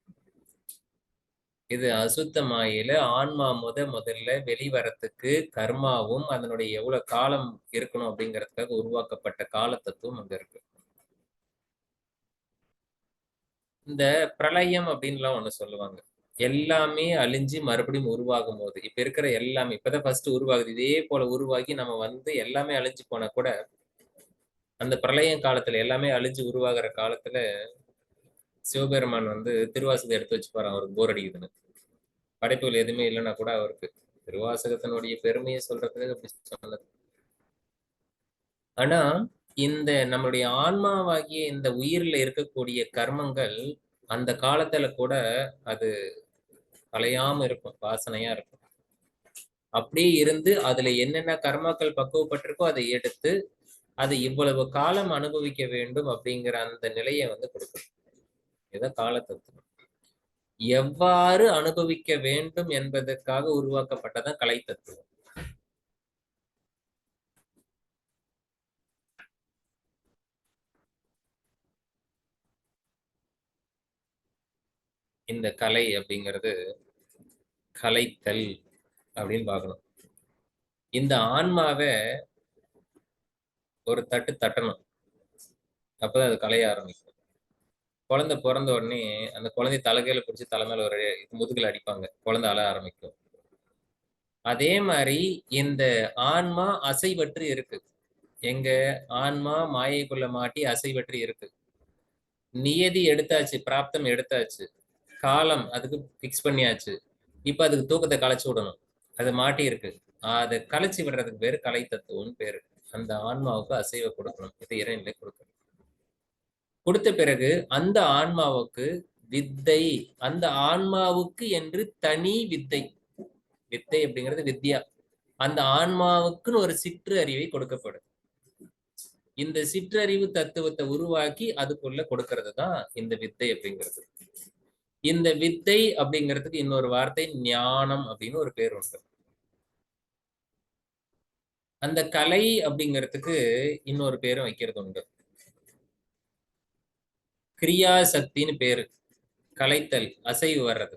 இது அசுத்த மாயையில ஆன்மா முதல்ல வெளிவரத்துக்கு கர்மாவும் அதனுடைய எவ்வளவு காலம் இருக்கணும் அப்படிங்கிறதுக்காக உருவாக்கப்பட்ட கால தத்துவம் அங்க இருக்கு. இந்த பிரளயம் அப்படின்லாம் ஒண்ணு சொல்லுவாங்க. எல்லாமே அழிஞ்சு மறுபடியும் உருவாகும் போது, இப்ப இருக்கிற எல்லாமே இப்பதான் ஃபர்ஸ்ட் உருவாகுது. இதே போல உருவாகி நம்ம வந்து எல்லாமே அழிஞ்சு போனா கூட அந்த பிரளயம் காலத்துல எல்லாமே அழிஞ்சு உருவாகிற காலத்துல சிவபெருமான் வந்து திருவாசகத்தை எடுத்து வச்சு பாரு, அவருக்கு போர் அடிக்குதுன்னு. படைப்புகள் எதுவுமே இல்லைன்னா கூட அவருக்கு திருவாசகத்தினுடைய பெருமையை சொல்றதுக்கு அப்படி சொன்னது. ஆனா இந்த நம்மளுடைய ஆன்மாவாகிய இந்த உயிர்ல இருக்கக்கூடிய கர்மங்கள் அந்த காலத்துல கூட அது கலையாம இருக்கும், வாசனையா இருக்கும். அப்படியே இருந்து அதுல என்னென்ன கர்மாக்கள் பக்குவப்பட்டிருக்கோ அதை எடுத்து அது இவ்வளவு காலம் அனுபவிக்க வேண்டும் அப்படிங்கிற அந்த நிலையை வந்து கொடுக்கும். இதான் கால தத்துவம். எவ்வாறு அனுபவிக்க வேண்டும் என்பதற்காக உருவாக்கப்பட்டதான் கலை தத்துவம். இந்த கலை அப்படிங்கிறது கலைத்தல் அப்படின்னு பார்க்கணும். இந்த ஆன்மாவை ஒரு தட்டு தட்டணும், அப்பதான் அது கலைய ஆரம்பிக்கும். குழந்தை பிறந்த உடனே அந்த குழந்தை தலைகையில பிடிச்சி தலைமையில ஒரு முதுகுல அடிப்பாங்க, குழந்தை அழ ஆரம்பிக்கும். அதே மாதிரி இந்த ஆன்மா அசைவற்று இருக்கு. எங்க ஆன்மா மாயைக்குள்ள மாட்டி அசைவற்று இருக்கு. நியதி எடுத்தாச்சு, பிராப்தம் எடுத்தாச்சு, காலம் அதுக்கு பிக்ஸ் பண்ணியாச்சு. இப்ப அதுக்கு தூக்கத்தை கலைச்சு விடணும். அது மாட்டி இருக்கு. அதை கலைச்சு விடுறதுக்கு பேரு கலை தத்துவம்னு பேரு. அந்த ஆன்மாவுக்கு அசைவை கொடுக்கணும். இது இறைநிலை கொடுக்கணும். கொடுத்த பிறகு அந்த ஆன்மாவுக்கு வித்தை, அந்த ஆன்மாவுக்கு என்று தனி வித்தை. வித்தை அப்படிங்கிறது வித்யா. அந்த ஆன்மாவுக்குன்னு ஒரு சிற்று அறிவை கொடுக்கப்படும். இந்த சிற்றறிவு தத்துவத்தை உருவாக்கி அதுக்குள்ள கொடுக்கறது தான் இந்த வித்தை அப்படிங்கிறது. இந்த வித்தை அப்படிங்கிறதுக்கு இன்னொரு வார்த்தை ஞானம் அப்படின்னு ஒரு பேர் உண்டு. அந்த கலை அப்படிங்கிறதுக்கு இன்னொரு பேரும் வைக்கிறது உண்டு. கிரியா சக்தின்னு பேரு. கலைத்தல், அசைவு வர்றது.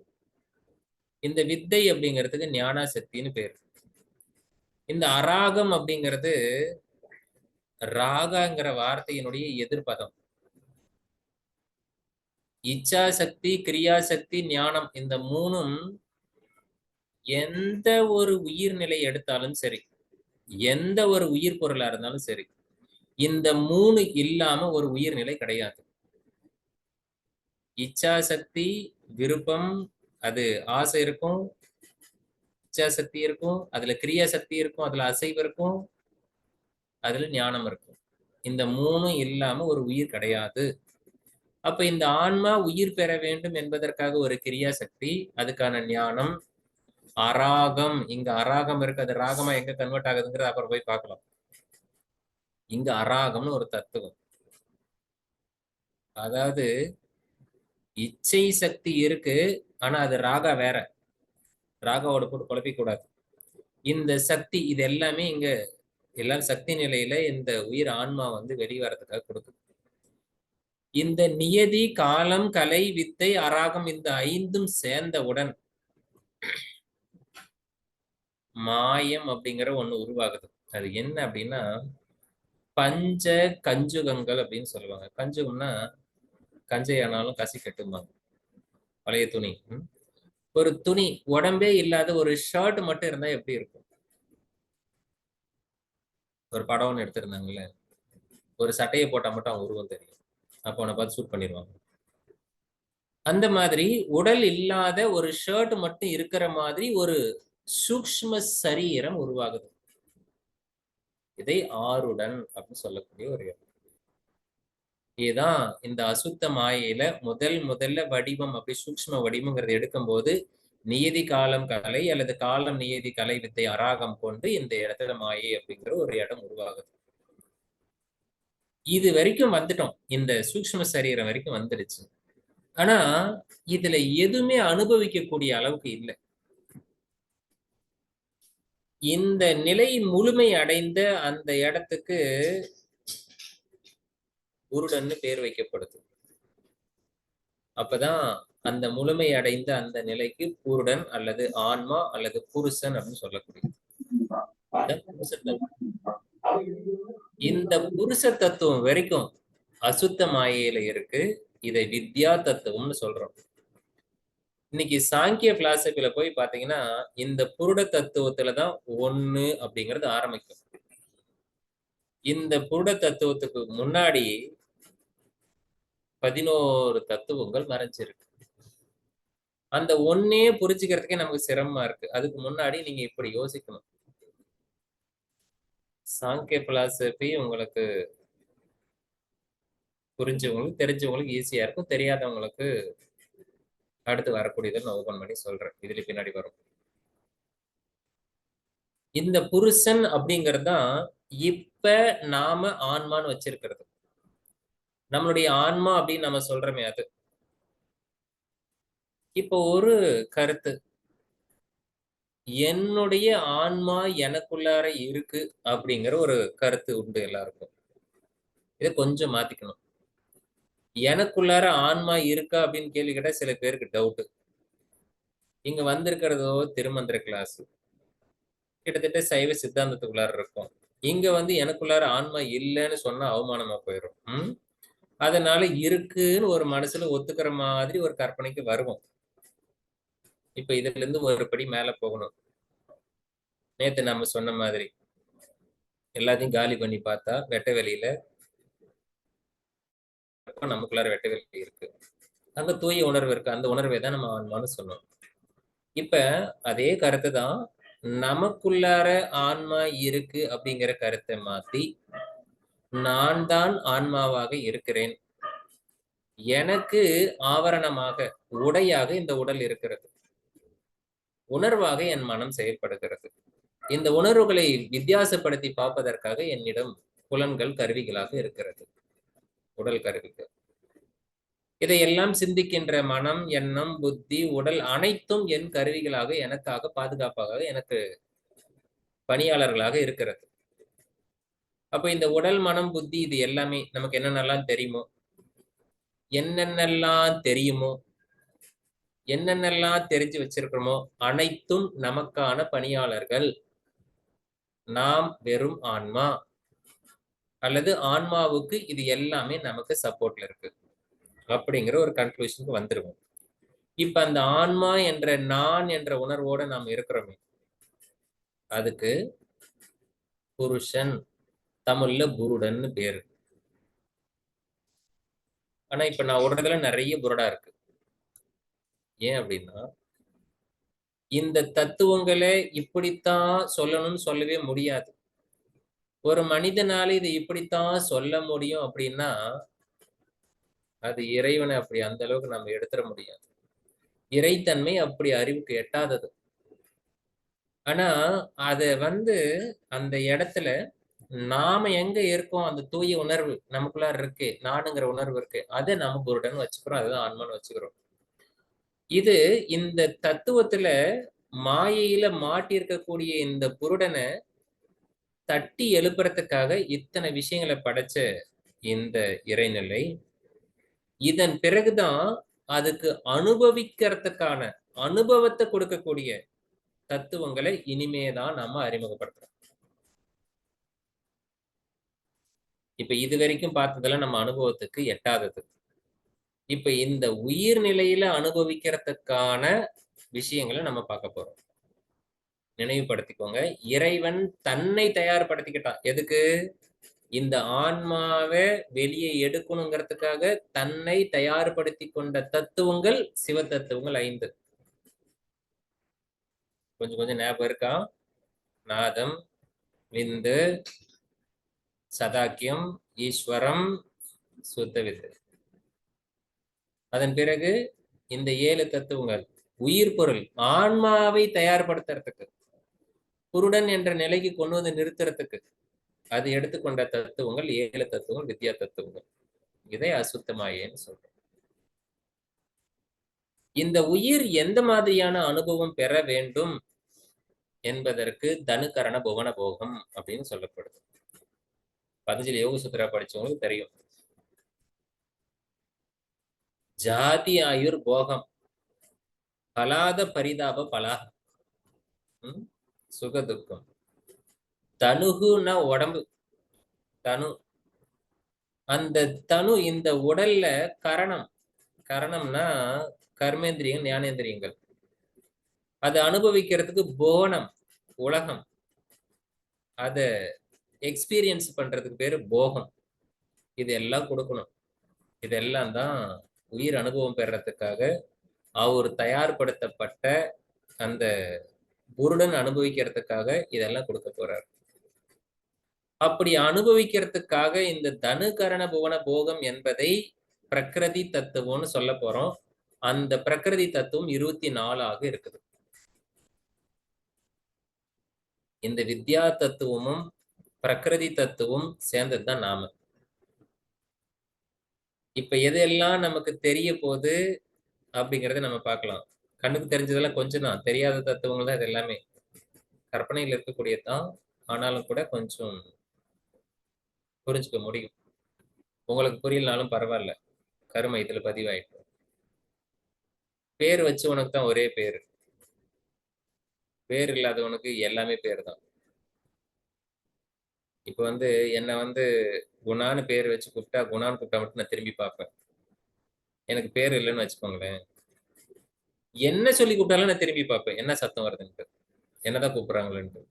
இந்த வித்தை அப்படிங்கிறதுக்கு ஞான சக்தின்னு பேரு. இந்த அராகம் அப்படிங்கிறது ராகங்கிற வார்த்தையினுடைய எதிர்பதம். இச்சா சக்தி, கிரியா சக்தி, ஞானம், இந்த மூணும் எந்த ஒரு உயிர்நிலை எடுத்தாலும் சரி, எந்த ஒரு உயிர் பொருளா இருந்தாலும் சரி, இந்த மூணு இல்லாம ஒரு உயிர்நிலை கிடையாது. இச்சா சக்தி, விருப்பம், அது ஆசை இருக்கும், இச்சா சக்தி இருக்கும், அதுல கிரியா சக்தி இருக்கும், அதுல அசைவு இருக்கும், அதுல ஞானம் இருக்கும். இந்த மூணும் இல்லாம ஒரு உயிர் கிடையாது. அப்ப இந்த ஆன்மா உயிர் பெற வேண்டும் என்பதற்காக ஒரு கிரியா சக்தி, அதுக்கான ஞானம், அராகம். இங்க அராகம் இருக்கு, அது ராகமா எங்க கன்வெர்ட் ஆகுதுங்கிறது அப்புறம் போய் பார்க்கலாம். இங்க அராகம்னு ஒரு தத்துவம். அதாவது இச்சை சக்தி இருக்கு, ஆனா அது ராகா வேற. ராகாவோட போட்டு குழப்பிக்க கூடாது. இந்த சக்தி இது எல்லாமே இங்க எல்லாம் சக்தி நிலையில இந்த உயிர் ஆன்மா வந்து வெளிவரத்துக்காக கொடுக்குது. இந்த நியதி, காலம், கலை, வித்தை, அராகம் இந்த ஐந்தும் சேர்ந்தவுடன் மாயம் அப்படிங்கிற ஒண்ணு உருவாகுது. அது என்ன அப்படின்னா பஞ்ச கஞ்சுகங்கள் அப்படின்னு சொல்லுவாங்க. கஞ்சுகம்னா கஞ்சையானாலும் கசி கட்டும்பாங்க, பழைய துணி. ஒரு துணி உடம்பே இல்லாத ஒரு ஷர்ட் மட்டும் இருந்தா எப்படி இருக்கும்? ஒரு படம் ஒன்று எடுத்திருந்தாங்கல்ல, ஒரு சட்டையை போட்டா மட்டும் அவங்க உருவம் தெரியும், அப்போ அவனை பார்த்து ஷூட் பண்ணிடுவாங்க. அந்த மாதிரி உடல் இல்லாத ஒரு ஷர்ட் மட்டும் இருக்கிற மாதிரி ஒரு சூக்ஷ்ம சரீரம் உருவாகுது. இதை ஆருடன் அப்படின்னு சொல்லக்கூடிய ஒரு இடம். இதுதான் இந்த அசுத்த மாயையில முதல்ல வடிவம், அப்படி சூக்ஷ்ம வடிவங்கிறது எடுக்கும்போது நியதி காலம் கலை அல்லது காலம் நியதி கலை வித்தை அராகம் கொண்டு இந்த இடத்துல மாயை அப்படிங்கிற ஒரு இடம் உருவாகுது. இது வரைக்கும் வந்துட்டோம், இந்த சூக்ஷ்ம சரீரம் வரைக்கும் வந்துடுச்சு. ஆனா இதுல எதுவுமே அனுபவிக்கக்கூடிய அளவுக்கு இல்லை. இந்த நிலை முழுமை அடைந்த அந்த இடத்துக்கு குருடன்னு பேர் வைக்கப்படுது. அப்பதான் அந்த முழுமை அடைந்த அந்த நிலைக்கு பூருடன் அல்லது ஆன்மா அல்லது புருஷன் அப்படின்னு சொல்லக்கூடியது. இந்த புருஷ தத்துவம் வரைக்கும் அசுத்த மாயையில இருக்கு. இதை வித்யா தத்துவம்னு சொல்றோம். இன்னைக்கு சாங்கிய பிலாசபில போய் பாத்தீங்கன்னா இந்த புருட தத்துவத்துலதான் ஒண்ணு அப்படிங்கிறது ஆரம்பிக்கும். இந்த புருட தத்துவத்துக்கு முன்னாடி 11 தத்துவங்கள் மறைஞ்சிருக்கு. அந்த ஒன்னே புரிஞ்சுக்கிறதுக்கே நமக்கு சிரமமா இருக்கு. அதுக்கு முன்னாடி நீங்க இப்படி யோசிக்கணும். சாங்கிய பிலாசபி உங்களுக்கு புரிஞ்சவங்களுக்கு தெரிஞ்சவங்களுக்கு ஈஸியா இருக்கும், தெரியாதவங்களுக்கு அடுத்து வரக்கூடியதை நான் ஓபன் பண்ணி சொல்றேன், இதுல பின்னாடி வரும். இந்த புருஷன் அப்படிங்கிறது தான் இப்ப நாம ஆன்மான்னு வச்சிருக்கிறது. நம்மளுடைய ஆன்மா அப்படின்னு நம்ம சொல்றோமே அது. இப்போ ஒரு கருத்து, என்னுடைய ஆன்மா எனக்குள்ளார இருக்கு அப்படிங்கிற ஒரு கருத்து உண்டு எல்லாருக்கும். இதை கொஞ்சம் மாத்திக்கணும். எனக்குள்ளார ஆன்மா இருக்கா அப்படின்னு கேள்வி கேட்டா சில பேருக்கு டவுட். இங்க வந்திருக்கிறதோ திருமந்திர கிளாஸ், கிட்டத்தட்ட சைவ சித்தாந்தத்துக்குள்ளார இருக்கும். இங்க வந்து எனக்குள்ளார ஆன்மா இல்லைன்னு சொன்னா அவமானமா போயிடும். அதனால இருக்குன்னு ஒரு மனசுல ஒத்துக்கிற மாதிரி ஒரு கற்பனைக்கு வருவோம். இப்ப இதுல இருந்து ஒரு படி மேல போகணும். நேத்து நம்ம சொன்ன மாதிரி எல்லாத்தையும் காலி பண்ணி பார்த்தா வெட்ட வெளியில நமக்குள்ளார வெட்ட வெளி இருக்கு. அங்க தூய உணர்வு இருக்கு. அந்த உணர்வை தான் நம்ம ஆன்மான்னு சொன்னோம். இப்ப அதே கருத்து தான் நமக்குள்ளார ஆன்மா இருக்கு அப்படிங்கிற கருத்தை மாத்தி நான் தான் ஆன்மாவாக இருக்கிறேன். எனக்கு ஆவரணமாக உடையாக இந்த உடல் இருக்கிறது. உணர்வாக என் மனம் செயல்படுகிறது. இந்த உணர்வுகளை வித்தியாசப்படுத்தி பார்ப்பதற்காக என்னிடம் புலன்கள் கருவிகளாக இருக்கிறது. உடல் கருவிகள். இதையெல்லாம் சிந்திக்கின்ற மனம், எண்ணம், புத்தி, உடல் அனைத்தும் என் கருவிகளாக எனக்காக பாதுகாப்பாக எனக்கு பணியாளர்களாக இருக்கிறது. அப்ப இந்த உடல், மனம், புத்தி இது எல்லாமே நமக்கு என்னென்னலாம் தெரியுமோ என்னென்னலாம் தெரிஞ்சு வச்சிருக்கிறோமோ அனைத்தும் நமக்கான பணியாளர்கள். நாம் வெறும் ஆன்மா அல்லது ஆன்மாவுக்கு இது எல்லாமே நமக்கு சப்போர்ட்ல இருக்கு அப்படிங்கிற ஒரு கன்க்ளூஷனுக்கு வந்துருவோம். இப்ப அந்த ஆன்மா என்ற நான் என்ற உணர்வோட நாம் இருக்கிறோமே, அதுக்கு புருஷன், தமிழ்ல புருடன்னு பேரு. ஆனா இப்ப நான் உடனே நிறைய புருடா இருக்கு. ஏன் அப்படின்னா இந்த தத்துவங்களை இப்படித்தான் சொல்லணும்னு சொல்லவே முடியாது. ஒரு மனிதனால இதை இப்படித்தான் சொல்ல முடியும் அப்படின்னா அது இறைவனை அப்படி அந்த அளவுக்கு நம்ம எடுத்துட முடியாது. இறைத்தன்மை அப்படி அறிவுக்கு எட்டாதது. ஆனா அத அந்த இடத்துல நாம எங்க இருக்கோம், அந்த தூய உணர்வு நமக்குள்ளார இருக்கு, நானுங்கிற உணர்வு இருக்கு, அதை நம்ம குருடன் வச்சுக்கிறோம், அதுதான் ஆன்மான்னு வச்சுக்கிறோம். இது இந்த தத்துவத்துல மாயையில மாட்டியிருக்கக்கூடிய இந்த புருடனை தட்டி எழுப்புறதுக்காக இத்தனை விஷயங்களை படைச்ச இந்த இறைநிலை, இதன் பிறகுதான் அதுக்கு அனுபவிக்கிறதுக்கான அனுபவத்தை கொடுக்கக்கூடிய தத்துவங்களை இனிமேதான் நாம அறிமுகப்படுத்துறோம். இப்ப இது வரைக்கும் பார்த்ததெல்லாம் நம்ம அனுபவத்துக்கு எட்டாதது. இப்ப இந்த உயிர் நிலையில அனுபவிக்கிறதுக்கான விஷயங்களை நம்ம பார்க்க போறோம். நினைவுபடுத்திக்கோங்க. இறைவன் தன்னை தயார்படுத்திக்கிட்டான். எதுக்கு? இந்த ஆன்மாவை வெளியே எடுக்கணுங்கிறதுக்காக தன்னை தயார்படுத்தி கொண்ட தத்துவங்கள் சிவ தத்துவங்கள் 5. கொஞ்சம் கொஞ்சம் ஞாபகம் இருக்கா? நாதம், விந்து, சதாக்கியம், ஈஸ்வரம், சுத்தவித்து. அதன் பிறகு இந்த 7 தத்துவங்கள் உயிர் பொருள் ஆன்மாவை தயார்படுத்துறதுக்கு, குருடன் என்ற நிலைக்கு கொண்டு வந்து நிறுத்துறதுக்கு அது எடுத்துக்கொண்ட தத்துவங்கள் 7 தத்துவங்கள், வித்யா தத்துவங்கள். இதை அசுத்தமாயேன்னு சொல்றோம். இந்த உயிர் எந்த மாதிரியான அனுபவம் பெற வேண்டும் என்பதற்கு தனுகரண புவன போகம் அப்படின்னு சொல்லப்படுது. பதஞ்சலி யோக சுத்ரா படிச்சவங்களுக்கு தெரியும். ஜாதி ஆயுர் போகம் பலாத பரிதாப பலாகம், சுகதுக்கம். தனுகுன உடம்பு, தனு. அந்த தனு இந்த உடல்ல கரணம், கரணம்னா கர்மேந்திரியம், ஞானேந்திரியங்கள். அதை அனுபவிக்கிறதுக்கு போனம், உலகம். அத எக்ஸ்பீரியன்ஸ் பண்றதுக்கு பேரு போகம். இதெல்லாம் கொடுக்கணும். இதெல்லாம் தான் உயிர் அனுபவம் பெறறதுக்காக அவர் தயார்படுத்தப்பட்ட அந்த குருடன் அனுபவிக்கிறதுக்காக இதெல்லாம் கொடுக்க போறார். அப்படி அனுபவிக்கிறதுக்காக இந்த தனுகரண புவன போகம் என்பதை பிரகிருதி தத்துவம்னு சொல்ல போறோம். அந்த பிரகிருதி தத்துவம் 24 இருக்குது. இந்த வித்யா தத்துவமும் பிரகிருதி தத்துவம் சேர்ந்ததுதான் நாம. இப்ப எதெல்லாம் நமக்கு தெரிய போகுது அப்படிங்கறத நம்ம பார்க்கலாம். கண்ணுக்கு தெரிஞ்சதெல்லாம் கொஞ்சம் தான், தெரியாத தத்துவங்கள் தான் இது எல்லாமே. கற்பனையில் இருக்கக்கூடியதுதான், ஆனாலும் கூட கொஞ்சம் புரிஞ்சுக்க முடியும். உங்களுக்கு புரியலனாலும் பரவாயில்ல, கருமை இதுல பதிவாயிட்டு. பேர் வச்சவனுக்கு தான் ஒரே பேரு, பேர் இல்லாதவனுக்கு எல்லாமே பேர் தான். இப்ப என்ன குணான்னு பேர் வச்சு கூப்பிட்டா, குணான்னு கூப்பிட்டா மட்டும் நான் திரும்பி பார்ப்பேன். எனக்கு பேர் இல்லைன்னு வச்சுக்கோங்களேன், என்ன சொல்லி கூப்பிட்டாலும் நான் திரும்பி பார்ப்பேன். என்ன சத்தம் வருதுன்ட்டு, என்னதான் கூப்பிடுறாங்களேன்ட்டு.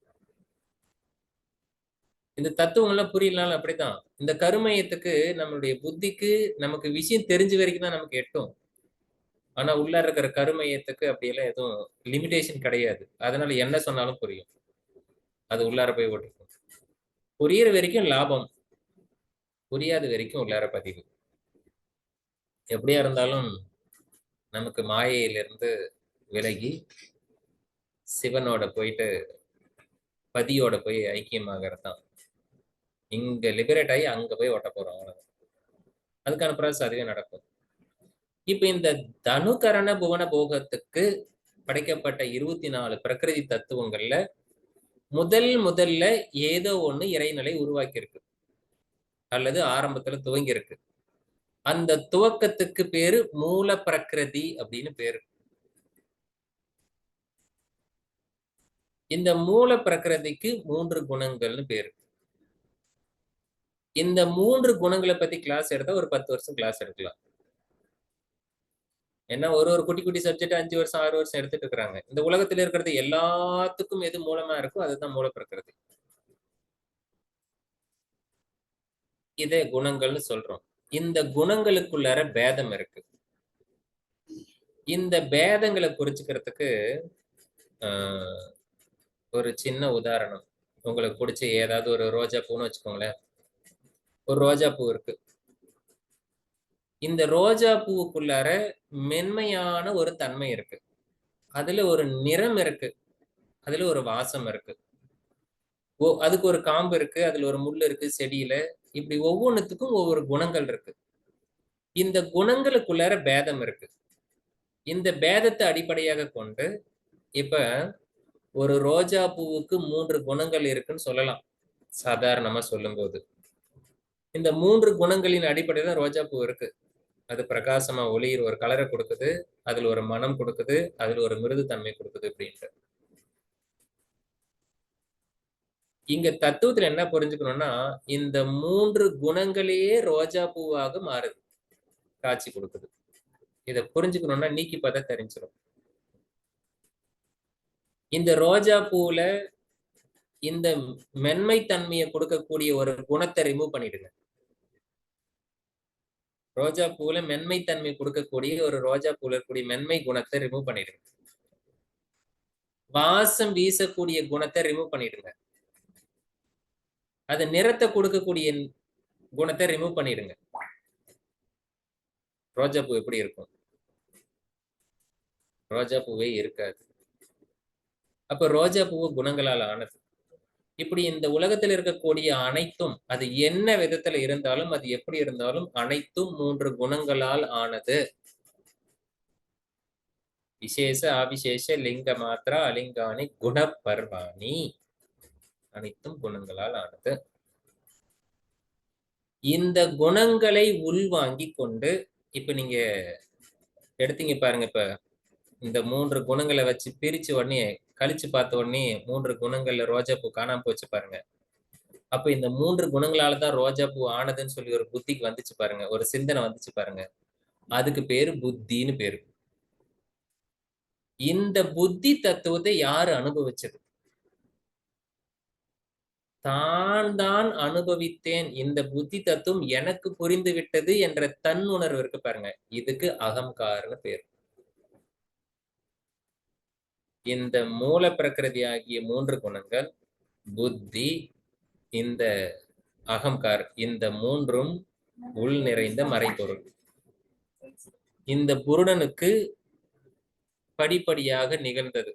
இந்த தத்துவம் எல்லாம் புரியலனாலும் அப்படித்தான். இந்த கருமையத்துக்கு நம்மளுடைய புத்திக்கு நமக்கு விஷயம் தெரிஞ்ச வரைக்கும் தான் நமக்கு எட்டும். ஆனா உள்ள இருக்கிற கருமையத்துக்கு அப்படியெல்லாம் எதுவும் லிமிடேஷன் கிடையாது. அதனால என்ன சொன்னாலும் புரியும். அது உள்ளார போய் ஓட்டிக்கும். புரியிற வரைக்கும் லாபம், புரியாத வரைக்கும் உள்ளார பதிவு. எப்படியா இருந்தாலும் நமக்கு மாயையிலிருந்து விலகி சிவனோட போயிட்டு பதியோட போய் ஐக்கியமாகிறது தான். இங்க லிபரேட் ஆகி அங்க போய் ஒட்ட போறோம். அதுக்கான ப்ராசஸ் அதுவே நடக்கும். இப்ப இந்த தனுகரண புவன போகத்துக்கு படைக்கப்பட்ட 24 பிரகிருதி தத்துவங்கள்ல முதல்ல ஏதோ ஒண்ணு இறைநிலை உருவாக்கி இருக்கு, அல்லது ஆரம்பத்துல துவங்கி இருக்கு. அந்த துவக்கத்துக்கு பேரு மூல பிரகிருதி அப்படின்னு பேரு. இந்த மூல பிரகிருதிக்கு 3 குணங்கள்னு பேரு. இந்த 3 குணங்களை பத்தி கிளாஸ் எடுத்தா ஒரு 10 வருஷம் கிளாஸ் எடுக்கலாம். ஏன்னா ஒரு குட்டி குட்டி சப்ஜெக்ட் 5 வருஷம் 6 வருஷம் எடுத்துட்டு இருக்கிறாங்க. இந்த உலகத்துல இருக்கிறது எல்லாத்துக்கும் எது மூலமா இருக்கோ அதுதான் மூல பிரகிருதி. இதே குணங்கள்னு சொல்றோம். இந்த குணங்களுக்குள்ளார பேதம் இருக்கு. இந்த பேதங்களை புரிஞ்சுக்கிறதுக்கு ஒரு சின்ன உதாரணம். உங்களுக்கு பிடிச்ச ஏதாவது ஒரு ரோஜா பூன்னு வச்சுக்கோங்களேன். ஒரு ரோஜா பூ இருக்கு. இந்த ரோஜா பூவுக்குள்ளார மென்மையான ஒரு தன்மை இருக்கு, அதுல ஒரு நிறம் இருக்கு, அதுல ஒரு வாசம் இருக்கு. அதுக்கு ஒரு காம்பு இருக்கு, அதுல ஒரு முள் இருக்கு செடியில. இப்படி ஒவ்வொன்றுத்துக்கும் ஒவ்வொரு குணங்கள் இருக்கு. இந்த குணங்களுக்குள்ளார பேதம் இருக்கு. இந்த பேதத்தை அடிப்படையாக கொண்டு இப்ப ஒரு ரோஜா பூவுக்கு 3 குணங்கள் இருக்குன்னு சொல்லலாம் சாதாரணமா சொல்லும்போது. இந்த 3 குணங்களின் அடிப்படையில தான் ரோஜா பூ இருக்கு. அது பிரகாசமா ஒளிர் ஒரு கலரை கொடுக்குது, அதுல ஒரு மனம் கொடுக்குது, அதுல ஒரு மிருது தன்மை கொடுக்குது அப்படின்ட்டு. இங்க தத்துவத்துல என்ன புரிஞ்சுக்கணும்னா, இந்த 3 குணங்களையே ரோஜா பூவாக மாறுது, காட்சி கொடுக்குது. இத புரிஞ்சுக்கணும்னா நீக்கி பார்த்தா தெரிஞ்சிடும். இந்த ரோஜா பூவுல இந்த மென்மை தன்மையை கொடுக்கக்கூடிய ஒரு குணத்தை ரிமூவ் பண்ணிடுங்க. ரோஜா பூவுல மென்மை தன்மை கொடுக்கக்கூடிய ஒரு ரோஜா பூல இருக்கக்கூடிய மென்மை குணத்தை ரிமூவ் பண்ணிடுங்க. வாசம் வீசக்கூடிய குணத்தை ரிமூவ் பண்ணிடுங்க. அது நிறத்தை கொடுக்கக்கூடிய குணத்தை ரிமூவ் பண்ணிடுங்க. ரோஜா பூ எப்படி இருக்கும்? ரோஜா பூவே இருக்காது. அப்ப ரோஜா பூவு குணங்களால் ஆனது. இப்படி இந்த உலகத்தில் இருக்கக்கூடிய அனைத்தும், அது என்ன விதத்துல இருந்தாலும், அது எப்படி இருந்தாலும் அனைத்தும் 3 குணங்களால் ஆனது. விசேஷ அவிசேஷ லிங்க மாத்திரா அலிங்கானி குணப்பர்வாணி, அனைத்தும் குணங்களால் ஆனது. இந்த குணங்களை உள்வாங்கி கொண்டு இப்ப நீங்க எடுத்தீங்க பாருங்க. இப்ப இந்த 3 குணங்களை வச்சு பிரிச்சு உடனே கழிச்சு பார்த்த உடனே 3 குணங்கள்ல ரோஜா பூ காணாம போச்சு பாருங்க. அப்ப இந்த 3 குணங்களாலதான் ரோஜா பூ ஆனதுன்னு சொல்லி ஒரு புத்திக்கு வந்துச்சு பாருங்க, ஒரு சிந்தனை வந்துச்சு பாருங்க. அதுக்கு பேரு புத்தின்னு பேரு. இந்த புத்தி தத்துவத்தை யாரு அனுபவிச்சது? தான் அனுபவித்தேன், இந்த புத்தி தத்துவம் எனக்கு புரிந்து விட்டது என்ற தன் உணர்வு இருக்கு பாருங்க, இதுக்கு அகங்காரன்னு பேரு. இந்த மூல பிரகிருதி ஆகிய 3 குணங்கள், புத்தி, இந்த அகங்கார், இந்த 3ம் உள் நிறைந்த மறைபொருள். இந்த புருடனுக்கு படிப்படியாக நிகழ்ந்தது.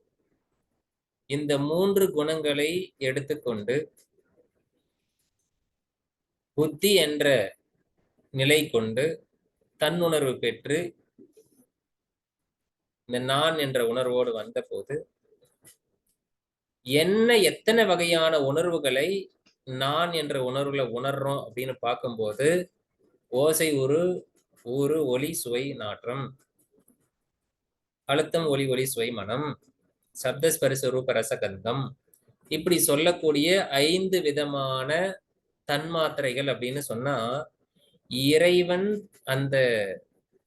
இந்த 3 குணங்களை எடுத்துக்கொண்டு புத்தி என்ற நிலை கொண்டு தன்னுணர்வு பெற்று இந்த நான் என்ற உணர்வோடு வந்த போது எத்தனை வகையான உணர்வுகளை நான் என்ற உணர்வுல உணர்றோம் அப்படின்னு பார்க்கும்போது, ஓசை ஊறு ஒளி சுவை நாற்றம், அழுத்தம் ஒளி ஒளி சுவை மனம், சப்த ஸ்பரிச ரூப ரசகந்தம், இப்படி சொல்லக்கூடிய 5 விதமான தன்மாத்திரைகள் அப்படின்னு சொன்னா இறைவன் அந்த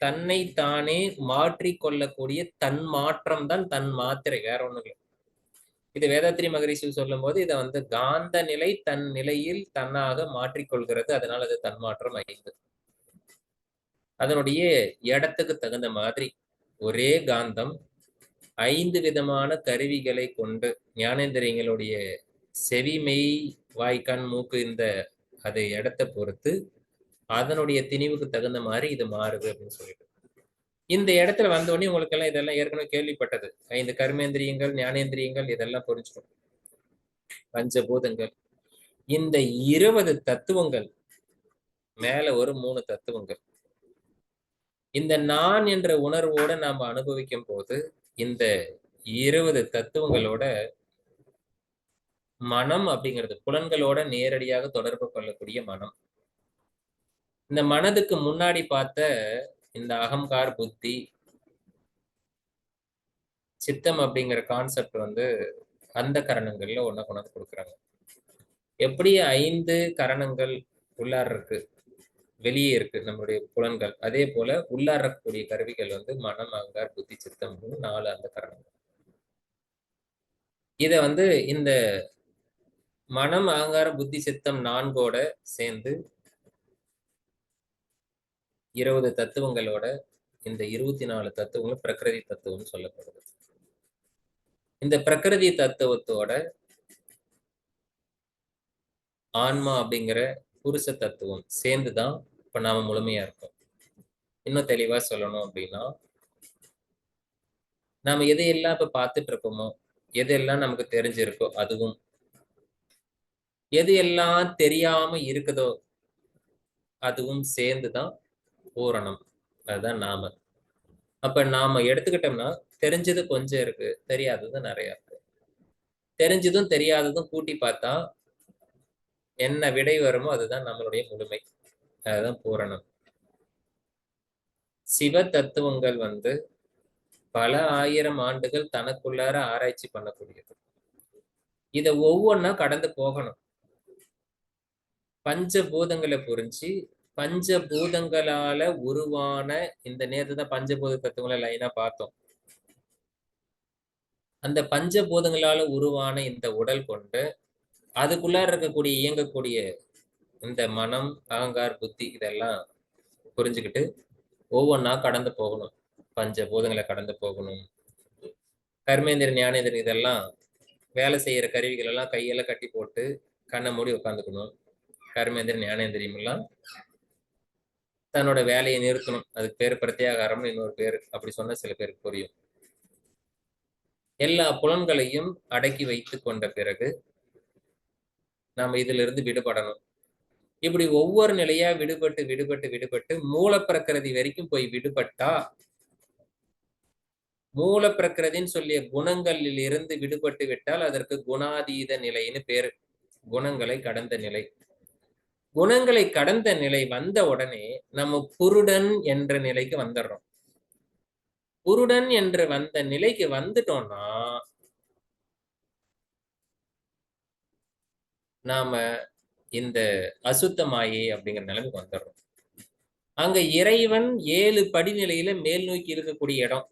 தன்னை தானே மாற்றிக் கொள்ளக்கூடிய தன்மாற்றம் தான் தன் மாத்திரை, வேற ஒண்ணும் இல்லை. இது வேதாத்திரி மகரிஷி சொல்லும் போது இதை வந்து காந்த நிலை தன் நிலையில் தன்னாக மாற்றிக்கொள்கிறது, அதனால அது தன்மாற்றம் 5. அதனுடைய இடத்துக்கு தகுந்த மாதிரி ஒரே காந்தம் 5 விதமான கருவிகளை கொண்டு ஞானேந்திரியங்களுடைய செவி, மெய், வாய், கண், மூக்கு இந்த அதை இடத்தை பொறுத்து அதனுடைய திணிவுக்கு தகுந்த மாதிரி இது மாறுது அப்படின்னு சொல்லிட்டு இந்த இடத்துல வந்தோடனே உங்களுக்கு எல்லாம் இதெல்லாம் ஏற்கனவே கேள்விப்பட்டது. 5 கர்மேந்திரியங்கள், ஞானேந்திரியங்கள் இதெல்லாம் புரிஞ்சுக்கும். பஞ்சபூதங்கள், இந்த 20 தத்துவங்கள் மேல ஒரு 3 தத்துவங்கள் இந்த நான் என்ற உணர்வோட நாம அனுபவிக்கும் போது இந்த 20 தத்துவங்களோட மனம் அப்படிங்கிறது புலன்களோட நேரடியாக தொடர்பு கொள்ளக்கூடிய மனம். இந்த மனதுக்கு முன்னாடி பார்த்த இந்த அகங்கார், புத்தி, சித்தம் அப்படிங்கிற கான்செப்ட் வந்து அந்த கரணங்கள்ல ஒன்ன கொண்டாந்து கொடுக்குறாங்க. எப்படி 5 கரணங்கள் உள்ளார இருக்கு, வெளியே இருக்கு நம்மளுடைய புலன்கள், அதே போல உள்ளார இருக்கக்கூடிய கருவிகள் வந்து மனம், அகங்கார், புத்தி, சித்தம் 4 அந்த கரணங்கள். இத வந்து இந்த மனம், அகங்காரம், புத்தி, சித்தம் 4ஓட சேர்ந்து 20 தத்துவங்களோட இந்த 24 தத்துவங்களும் பிரகிருதி தத்துவம் சொல்லப்படுது. இந்த பிரகிருதி தத்துவத்தோட ஆன்மா அப்படிங்கிற புருஷ தத்துவம் சேர்ந்துதான் இப்ப நாம முழுமையா இருக்கோம். இன்னும் தெளிவா சொல்லணும் அப்படின்னா நாம எதையெல்லாம் இப்ப பார்த்துட்டு இருக்கோமோ, எதெல்லாம் நமக்கு தெரிஞ்சிருக்கோ அதுவும், எது எல்லாம் தெரியாம இருக்குதோ அதுவும் சேர்ந்துதான் பூரணம். அதுதான் நாம. அப்ப நாம எடுத்துக்கிட்டோம்னா தெரிஞ்சது கொஞ்சம் இருக்கு, தெரியாதது நிறைய இருக்கு. தெரிஞ்சதும் தெரியாததும் கூட்டி பார்த்தா என்ன விடை வருமோ அதுதான் நம்மளுடைய முழுமை, அதுதான் பூரணம். சிவ தத்துவங்கள் வந்து பல ஆயிரம் ஆண்டுகள் தனக்குள்ளார ஆராய்ச்சி பண்ணக்கூடியது. இத ஒவ்வொன்னா கடந்து போகணும். பஞ்சபூதங்களை புரிஞ்சு பஞ்சபூதங்களால உருவான இந்த நேரத்தை தான் பஞ்சபூத தத்துவங்களை லைனா பார்த்தோம். அந்த பஞ்சபூதங்களால உருவான இந்த உடல் கொண்டு அதுக்குள்ளார இருக்கக்கூடிய இயங்கக்கூடிய இந்த மனம், அகங்கார், புத்தி இதெல்லாம் புரிஞ்சுக்கிட்டு ஒவ்வொன்னா கடந்து போகணும். பஞ்சபூதங்களை கடந்து போகணும். கர்மேந்திரன், ஞானேந்திரன் இதெல்லாம் வேலை செய்யற கருவிகள் எல்லாம் கையெல்லாம் கட்டி போட்டு கண்ணை மூடி உட்காந்துக்கணும். கர்மேந்திரன், ஞானேந்திரியம் எல்லாம் தன்னோட வேலையை நிறுத்தணும். அதுக்கு பேர் பிரத்யாகாரம்னு இன்னொரு பேர். அப்படி சொன்னா சில பேருக்கு புரியும். எல்லா புலன்களையும் அடக்கி வைத்து கொண்ட பிறகு நாம இதுல இருந்து விடுபடணும். இப்படி ஒவ்வொரு நிலையா விடுபட்டு விடுபட்டு விடுபட்டு மூல பிரகிருதி வரைக்கும் போய் விடுபட்டா மூல பிரகிருதின்னு சொல்லிய குணங்களில் இருந்து விடுபட்டு விட்டால் அதற்கு குணாதீத நிலைன்னு பேரு. குணங்களை கடந்த நிலை. குணங்களை கடந்த நிலை வந்த உடனே நம்ம புருடன் என்ற நிலைக்கு வந்துடுறோம். புருடன் என்று வந்த நிலைக்கு வந்துட்டோம்னா நாம இந்த அசுத்த மாயை அப்படிங்கிற நிலைமைக்கு வந்துடுறோம். அங்க இறைவன் 7 படிநிலையில மேல் நோக்கி இருக்கக்கூடிய இடம்.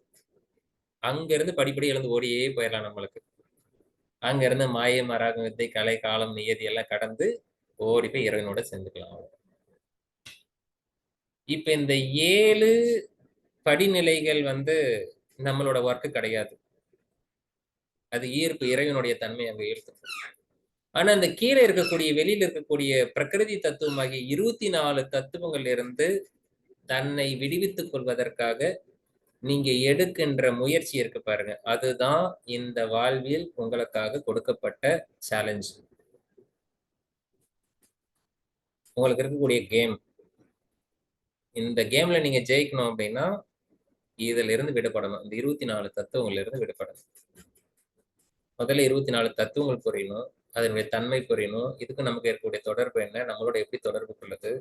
அங்க இருந்து படிப்படி எழுந்து ஓடியே போயிடலாம் நம்மளுக்கு. அங்க இருந்து மாயை, மராகம், வித்தை, கலை, காலம், நியதி எல்லாம் கடந்து ஓடி போய் இறைவனோட சேர்ந்துக்கலாம். இப்ப இந்த 7 படிநிலைகள் வந்து நம்மளோட ஒர்க்கு கிடையாது. அது ஈர்ப்பு, இறைவனுடைய தன்மை அங்க ஈர்க்கும். ஆனா அந்த கீழே இருக்கக்கூடிய வெளியில இருக்கக்கூடிய பிரகிருதி தத்துவமாகிய 24 தத்துவங்கள் இருந்து தன்னை விடுவித்துக் கொள்வதற்காக நீங்க எடுக்கின்ற முயற்சி இருக்கு பாருங்க, அதுதான் இந்த வாழ்வில் உங்களுக்காக கொடுக்கப்பட்ட சேலஞ்ச். உங்களுக்கு இருக்கக்கூடிய கேம். இந்த கேம்ல நீங்க ஜெயிக்கணும் அப்படின்னா இதுல இருந்து விடுபடணும். இந்த 24 தத்துவங்கள்ல இருந்து விடுபடணும். முதல்ல 24 தத்துவங்கள் புரியணும், அதனுடைய தன்மை புரியணும், இதுக்கு நமக்கு இருக்கக்கூடிய தொடர்பு என்ன, நம்மளோட எப்படி தொடர்பு கொள்ளுது,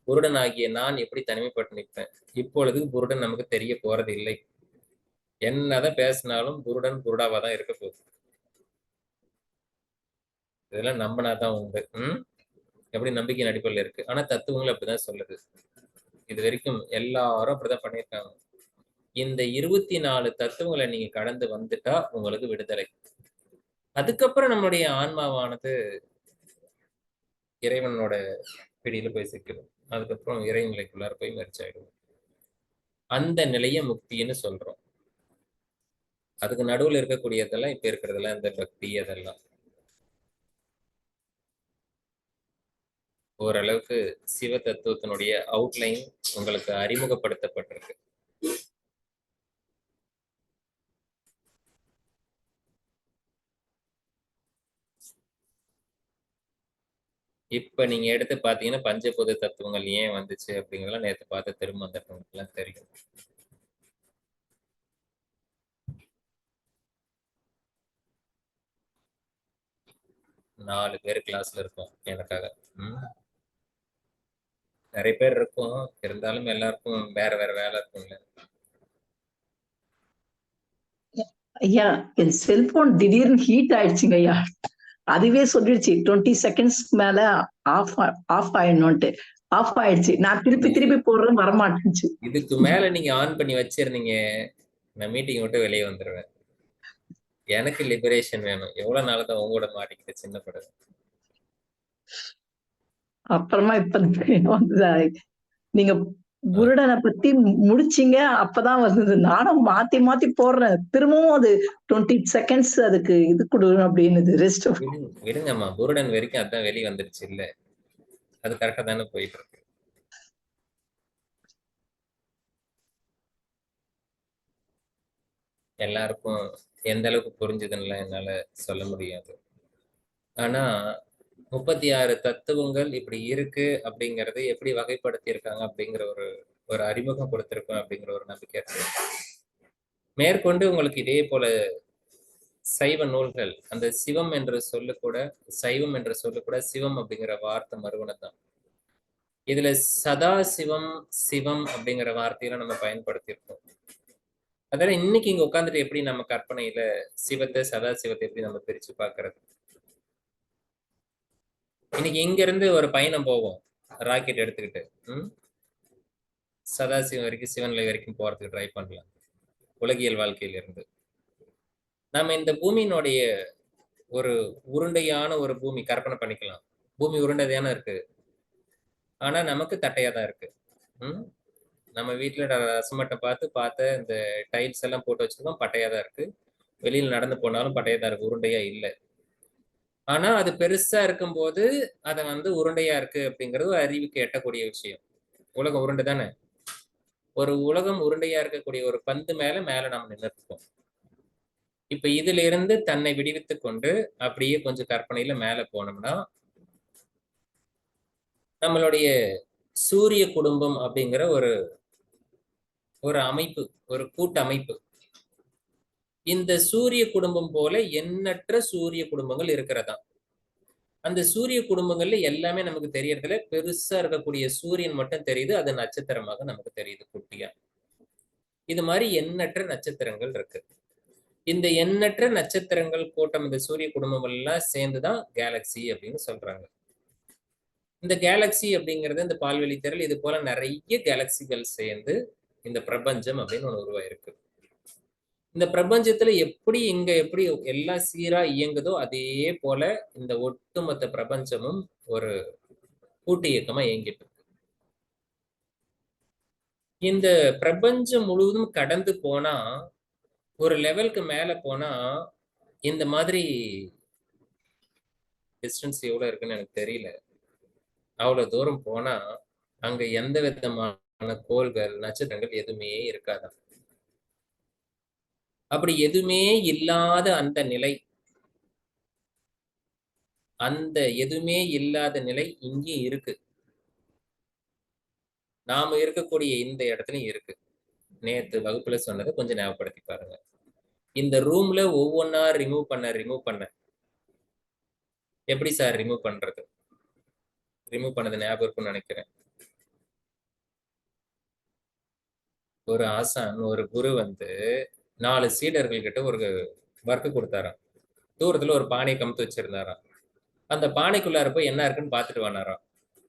புருடன் ஆகிய நான் எப்படி தனிமைப்பட்டு நிற்பேன். இப்பொழுது புருடன் நமக்கு தெரிய போறது இல்லை. என்னதான் பேசினாலும் புருடன் புருடாவா தான் இருக்க போகுது. இதெல்லாம் நம்பினாதான் உண்டு. எப்படி நம்பிக்கை அடிப்படையில் இருக்கு. ஆனா தத்துவங்கள் அப்படிதான் சொல்லுது. இது வரைக்கும் எல்லாரும் அப்படிதான் பண்ணியிருக்காங்க. இந்த 24 தத்துவங்களை நீங்க கடந்து வந்துட்டா உங்களுக்கு விடுதலை. அதுக்கப்புறம் நம்மளுடைய ஆன்மாவானது இறைவனோட பிடியில போய் சிக்கிடும். அதுக்கப்புறம் இறைநிலைக்குள்ளார போய் மெர்ஜ் ஆயிடும். அந்த நிலைய முக்தின்னு சொல்றோம். அதுக்கு நடுவுல இருக்கக்கூடியதெல்லாம் இப்ப இருக்கிறதெல்லாம் இந்த பக்தி அதெல்லாம் ஓரளவுக்கு சிவ தத்துவத்தினுடைய அவுட்லைன் உங்களுக்கு அறிமுகப்படுத்தப்பட்டிருக்கு. இப்ப நீங்க எடுத்து பாத்தீங்கன்னா பஞ்சபூத தத்துவங்கள் ஏன் வந்துச்சு அப்படிங்கறதெல்லாம் நேத்து பார்த்த திருமந்திரங்களுக்கெல்லாம் தெரியும். நாலு பேர் கிளாஸ்ல இருக்கோம் எனக்காக. நிறைய பேர் இருக்கும், இருந்தாலும் எல்லாருக்கும் வேற வேற வேலை இருக்கும்ல. ஐயா என் செல்போன் திடீர்னு ஹீட் ஆயிடுச்சுங்க ஐயா. அதுவே சொல்லிடுச்சு 20 செகண்ட்ஸ்க்கு மேல ஆஃப் ஆயிடணும்ட்டு. ஆஃப் ஆயிடுச்சு. நான் திருப்பி போடுறேன், வரமாட்டேன்ச்சு. இதுக்கு மேல நீங்க ஆன் பண்ணி வச்சிருந்தீங்க, நான் மீட்டிங் விட்டு வெளியே வந்துருவேன். எனக்கு லிபரேஷன் வேணும். எவ்வளவு நாள் உங்களோட மாட்டிக்கிட்டு சின்ன படம். அப்புறமா இப்ப நீங்க குருடனை பத்தி முடிச்சீங்க, அப்பதான் வந்தது. நானும் மாத்தி போடுறேன். திரும்பவும் அது 20 செகண்ட்ஸ் அதுக்கு இது கொடு அப்படின்னு ரெஸ்ட். விடுங்கம்மா, குருடன் வரைக்கும் அதான் வெளியே வந்துருச்சு இல்ல, அது கரெக்டா தானே போயிட்டு இருக்கு. எல்லாருக்கும் எந்த அளவுக்கு புரிஞ்சுதுன்னு என்னால சொல்ல முடியாது. ஆனா 36 தத்துவங்கள் இப்படி இருக்கு அப்படிங்கறது எப்படி வகைப்படுத்தி இருக்காங்க அப்படிங்கிற ஒரு அறிமுகம் கொடுத்திருக்கோம் அப்படிங்கிற ஒரு நம்பிக்கை இருக்கு. மேற்கொண்டு உங்களுக்கு இதே போல சைவ நூல்கள், அந்த சிவம் என்று சொல்லு கூட, சைவம் என்று சொல்லு கூட சிவம் அப்படிங்கிற வார்த்தை மறுவனதான். இதுல சதா சிவம் சிவம் அப்படிங்கிற வார்த்தையில நம்ம பயன்படுத்தியிருக்கோம். அதனால இன்னைக்கு இங்க உட்காந்துட்டு எப்படி நம்ம கற்பனையில சிவத்தை சதா சிவத்தை எப்படி நம்ம பிரிச்சு பாக்குறது. இன்னைக்கு இங்க இருந்து ஒரு பயணம் போவோம், ராக்கெட் எடுத்துக்கிட்டு சதாசிவம் வரைக்கும், சிவன்நிலை வரைக்கும் போறதுக்கு ட்ரை பண்ணலாம். உலகியல் வாழ்க்கையில இருந்து நம்ம இந்த பூமியினுடைய ஒரு உருண்டையான ஒரு பூமி கற்பனை பண்ணிக்கலாம். பூமி உருண்டைதானே இருக்கு, ஆனா நமக்கு தட்டையா தான் இருக்கு. நம்ம வீட்டுல ரசமட்டை பார்த்த இந்த டைல்ஸ் எல்லாம் போட்டு வச்சிருக்கோம், பட்டையா தான் இருக்கு. வெளியில நடந்து போனாலும் பட்டையா தான் இருக்கு, உருண்டையா இல்லை. ஆனா அது பெருசா இருக்கும்போது அதை உருண்டையா இருக்கு அப்படிங்கிறது ஒரு அறிவுக்கு எட்டக்கூடிய விஷயம். உலகம் உருண்டை தானே. ஒரு உலகம் உருண்டையா இருக்கக்கூடிய ஒரு பந்து மேல நம்ம நின்றுருக்கோம். இப்ப இதுல இருந்து தன்னை விடுவித்துக் கொண்டு அப்படியே கொஞ்சம் கற்பனையில மேல போனோம்னா நம்மளுடைய சூரிய குடும்பம் அப்படிங்கிற ஒரு அமைப்பு, ஒரு கூட்டமைப்பு. இந்த சூரிய குடும்பம் போல எண்ணற்ற சூரிய குடும்பங்கள் இருக்கிறதா. அந்த சூரிய குடும்பங்கள்ல எல்லாமே நமக்கு தெரியறதுல பெருசா இருக்கக்கூடிய சூரியன் மட்டும் தெரியுது, அது நட்சத்திரமாக நமக்கு தெரியுது குட்டியா. இது மாதிரி எண்ணற்ற நட்சத்திரங்கள் இருக்கு. இந்த எண்ணற்ற நட்சத்திரங்கள் கூட்டம், இந்த சூரிய குடும்பம் எல்லாம் சேர்ந்துதான் கேலக்சி அப்படின்னு சொல்றாங்க. இந்த கேலக்சி அப்படிங்கிறது இந்த பால்வெளி திரள், இது போல நிறைய கேலக்சிகள் சேர்ந்து இந்த பிரபஞ்சம் அப்படின்னு ஒண்ணு உருவாயிருக்கு. இந்த பிரபஞ்சத்துல எப்படி எல்லாம் சீரா இயங்குதோ அதே போல இந்த ஒட்டுமொத்த பிரபஞ்சமும் ஒரு கூட்டு இயக்கமா இயங்கிட்டு இருக்கு. இந்த பிரபஞ்சம் முழுவதும் கடந்து போனா, ஒரு லெவலுக்கு மேல போனா, இந்த மாதிரி டிஸ்டன்ஸ் எவ்வளவு இருக்குன்னு எனக்கு தெரியல, அவ்வளவு தூரம் போனா அங்க எந்த விதமான கோள்கள் நட்சத்திரங்கள் எதுவுமே இருக்காதான். அப்படி எதுவுமே இல்லாத அந்த நிலை, அந்த எதுவுமே இல்லாத நிலை இங்கே இருக்கு. நாம இருக்கக்கூடிய இந்த இடத்துலயும் இருக்கு. நேத்து வகுப்புல சொன்னதை கொஞ்சம் ஞாபகப்படுத்தி பாருங்க. இந்த ரூம்ல ஒவ்வொன்னா ரிமூவ் பண்ண எப்படி சார் ரிமூவ் பண்றது? ரிமூவ் பண்ணது ஞாபகம் இருக்கும்னு நினைக்கிறேன். ஒரு ஆசான், ஒரு குரு 4 சீடர்கள் கிட்ட ஒரு ஒர்க் கொடுத்தாராம். தூரத்துல ஒரு பானையை கமுத்து வச்சிருந்தாராம். அந்த பானைக்குள்ளார போய் என்ன இருக்குன்னு பார்த்துட்டு வந்தாராம்.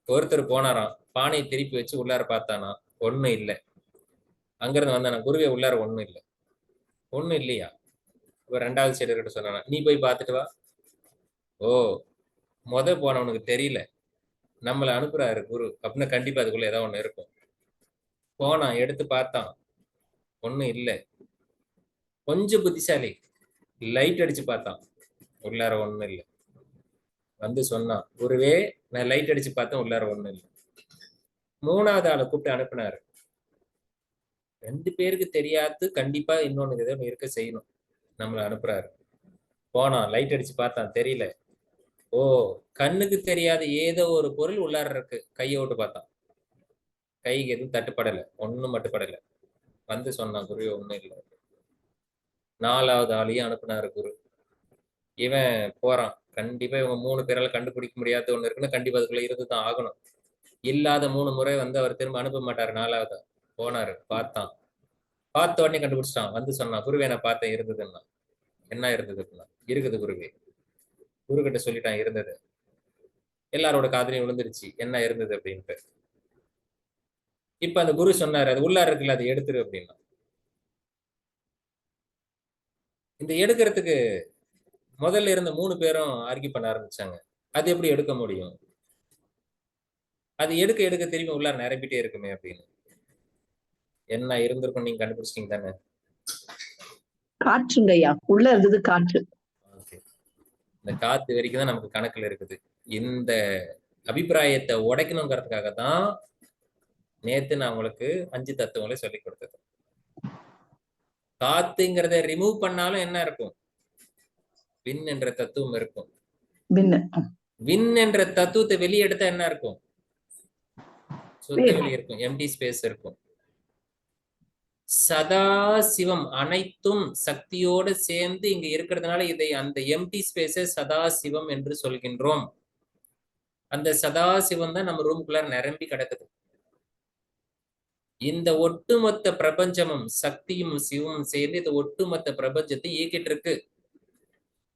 ஒருத்தர் போனாராம், பானையை திருப்பி வச்சு உள்ளார பார்த்தானா, ஒண்ணும் இல்லை. அங்கிருந்து வந்தானா, குருவே உள்ளார ஒண்ணும் இல்லை. ஒண்ணும் இல்லையா? இப்ப 2வது சீடர்கிட்ட சொன்னானா, நீ போய் பார்த்துட்டு வா. ஓ, போனவனுக்கு தெரியல நம்மள அனுப்புறாரு குரு அப்படின்னா கண்டிப்பா அதுக்குள்ள ஏதாவது ஒண்ணு இருக்கும். போனான், எடுத்து பார்த்தான், ஒண்ணும் இல்ல. கொஞ்சம் புத்திசாலி, லைட் அடிச்சு பார்த்தான், உள்ளார ஒண்ணும் இல்லை. வந்து சொன்னான், குருவே நான் லைட் அடிச்சு பார்த்தேன், உள்ளார ஒண்ணும் இல்லை. 3வது ஆளை கூப்பிட்டு அனுப்புனாரு. 2 பேருக்கு தெரியாது, கண்டிப்பா இன்னொன்னு ஏதோ இருக்க செய்யணும். நம்மள அனுப்புறாரு. போனான், லைட் அடிச்சு பார்த்தான், தெரியல. ஓ, கண்ணுக்கு தெரியாத ஏதோ ஒரு பொருள் உள்ளார இருக்கு. கையை விட்டு பார்த்தான், கைக்கு எதுவும் தட்டுப்படலை, ஒண்ணும் மட்டுப்படலை. வந்து சொன்னான், குரு ஒண்ணும் இல்லை. 4வது ஆளையும் அனுப்புனாரு குரு. இவன் போறான், கண்டிப்பா இவங்க 3 பேரால கண்டுபிடிக்க முடியாத ஒண்ணு இருக்குன்னு கண்டிப்பா அதுக்குள்ள இருந்துதான் ஆகணும். இல்லாத 3 முறை வந்து அவர் திரும்ப அனுப்ப மாட்டாரு. 4வது போனாரு, பார்த்தான், பார்த்த உடனே கண்டுபிடிச்சிட்டான். வந்து சொன்னான், குருவே நான் பார்த்தேன், இருந்ததுன்னா. என்ன இருந்தது அப்படின்னா, இருக்குது குருவே. குரு கிட்ட சொல்லிட்டான் இருந்தது. எல்லாரோட காதலையும் விழுந்துருச்சு என்ன இருந்தது அப்படின்ட்டு. இப்ப அந்த குரு சொன்னாரு, அது உள்ளார இருக்குல்ல, அதை எடுத்துரு அப்படின்னா. இந்த எடுக்கிறதுக்கு முதல்ல இருந்த 3 பேரும் ஆர்கியூ பண்ண ஆரம்பிச்சாங்க. அது எப்படி எடுக்க முடியும், அது எடுக்க எடுக்க திரும்பி உள்ளார நிரம்பிட்டே இருக்குமே அப்படின்னு. என்ன இருந்திருக்கும் நீங்க கண்டுபிடிச்சிட்டீங்க தானே? காற்றுங்கய்யா, உள்ள இருந்தது காற்று. இந்த காத்து வரைக்கும் தான் நமக்கு கணக்குல இருக்குது. இந்த அபிப்பிராயத்தை உடைக்கணுங்கிறதுக்காக தான் நேத்து நான் உங்களுக்கு 5 தத்துவங்களை சொல்லி கொடுத்தது. காத்துங்கிறத ரிமூவ் பண்ணாலும் என்ன இருக்கும், வின் என்ற தத்துவம் இருக்கும். வின் என்ற தத்துவத்தை வெளியெடுத்தா என்ன இருக்கும், சுத்த வெளி இருக்கும், எம்டி ஸ்பேஸ் இருக்கும். சதா சிவம் அனைத்தும் சக்தியோடு சேர்ந்து இங்க இருக்கிறதுனால இதை அந்த எம்டி ஸ்பேஸை சதா சிவம் என்று சொல்கின்றோம். அந்த சதா சிவம் தான் நம்ம ரூம்குள்ள நிரம்பி கிடக்குது. இந்த ஒட்டுமொத்த பிரபஞ்சமும் சக்தியும் சிவமும் சேர்ந்து இந்த ஒட்டுமொத்த பிரபஞ்சத்தை இயக்கிட்டு இருக்கு.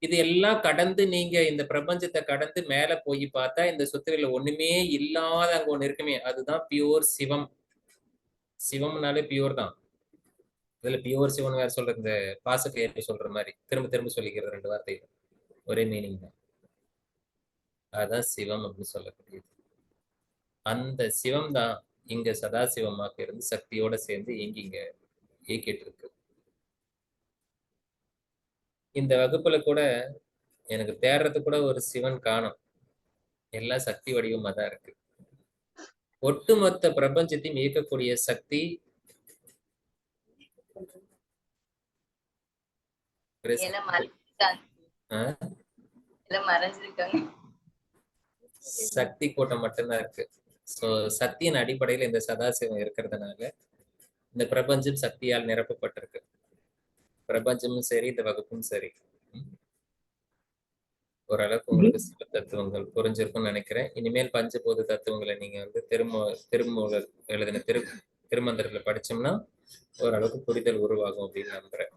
இது எல்லாம் கடந்து நீங்க இந்த பிரபஞ்சத்தை கடந்து மேல போய் பார்த்தா இந்த சுத்திரில ஒண்ணுமே இல்லாத அங்க ஒண்ணு இருக்குமே, அதுதான் பியூர் சிவம். சிவம்னாலே பியூர் தான். இதுல பியூர் சிவன் வேற சொல்றது, இந்த பாசக்கயிறு சொல்ற மாதிரி திரும்ப திரும்ப சொல்லிக்கிறது 2 வார்த்தை ஒரே மீனிங் தான். அதான் சிவம் அப்படின்னு சொல்லக்கூடியது. அந்த சிவம் தான் இங்க சதாசிவமாக இருந்து சக்தியோட சேர்ந்து இங்க இயக்கிட்டு இருக்கு. இந்த வகுப்புல கூட எனக்கு தேடுறது கூட ஒரு சிவன் காணும், எல்லாம் சக்தி வடிவமா தான் இருக்கு. ஒட்டுமொத்த பிரபஞ்சத்தையும் இயக்கக்கூடிய சக்தி சக்தி கூட்டம் மட்டும்தான் இருக்கு. சோ சக்தியின் அடிப்படையில் இந்த சதாசிவம் இருக்கிறதுனால இந்த பிரபஞ்சம் சக்தியால் நிரப்பப்பட்டிருக்கு. பிரபஞ்சமும் சரி இந்த வகுப்பும் சரி. ஓரளவுக்கு உங்களுக்கு சில தத்துவங்கள் புரிஞ்சிருக்கும்னு நினைக்கிறேன். இனிமேல் பஞ்சபூத தத்துவங்களை நீங்க வந்து திருமூலர் எழுதின திருமந்திரத்துல படிச்சோம்னா ஓரளவுக்கு புரிதல் உருவாகும் அப்படின்னு நம்புறேன்.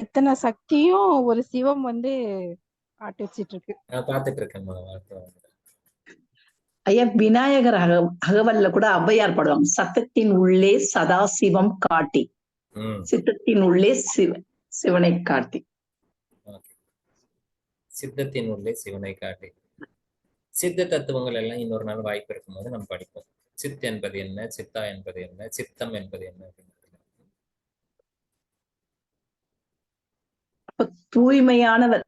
இத்தனை சக்தியும் ஒரு சிவம் வந்து காட்டு வச்சிட்டு இருக்கு. நான் பார்த்துட்டு இருக்கேன். ஐயா, விநாயகர் அகவல்ல கூட ஔவையார் பாடுவாங்க, சத்தத்தின் உள்ளே சதாசிவம் காட்டி, சித்தத்தின் உள்ளே சிவனை காட்டி. சித்தத்தின் உள்ளே சிவனை காட்டி. சித்த தத்துவங்கள் எல்லாம் இன்னொரு நாள் வாய்ப்பு இருக்கும்போது நம்ம படிப்போம். சித் என்பது என்ன, சித்தா என்பது என்ன, சித்தம் என்பது என்ன அப்படின்னு. தூய்மையானவர்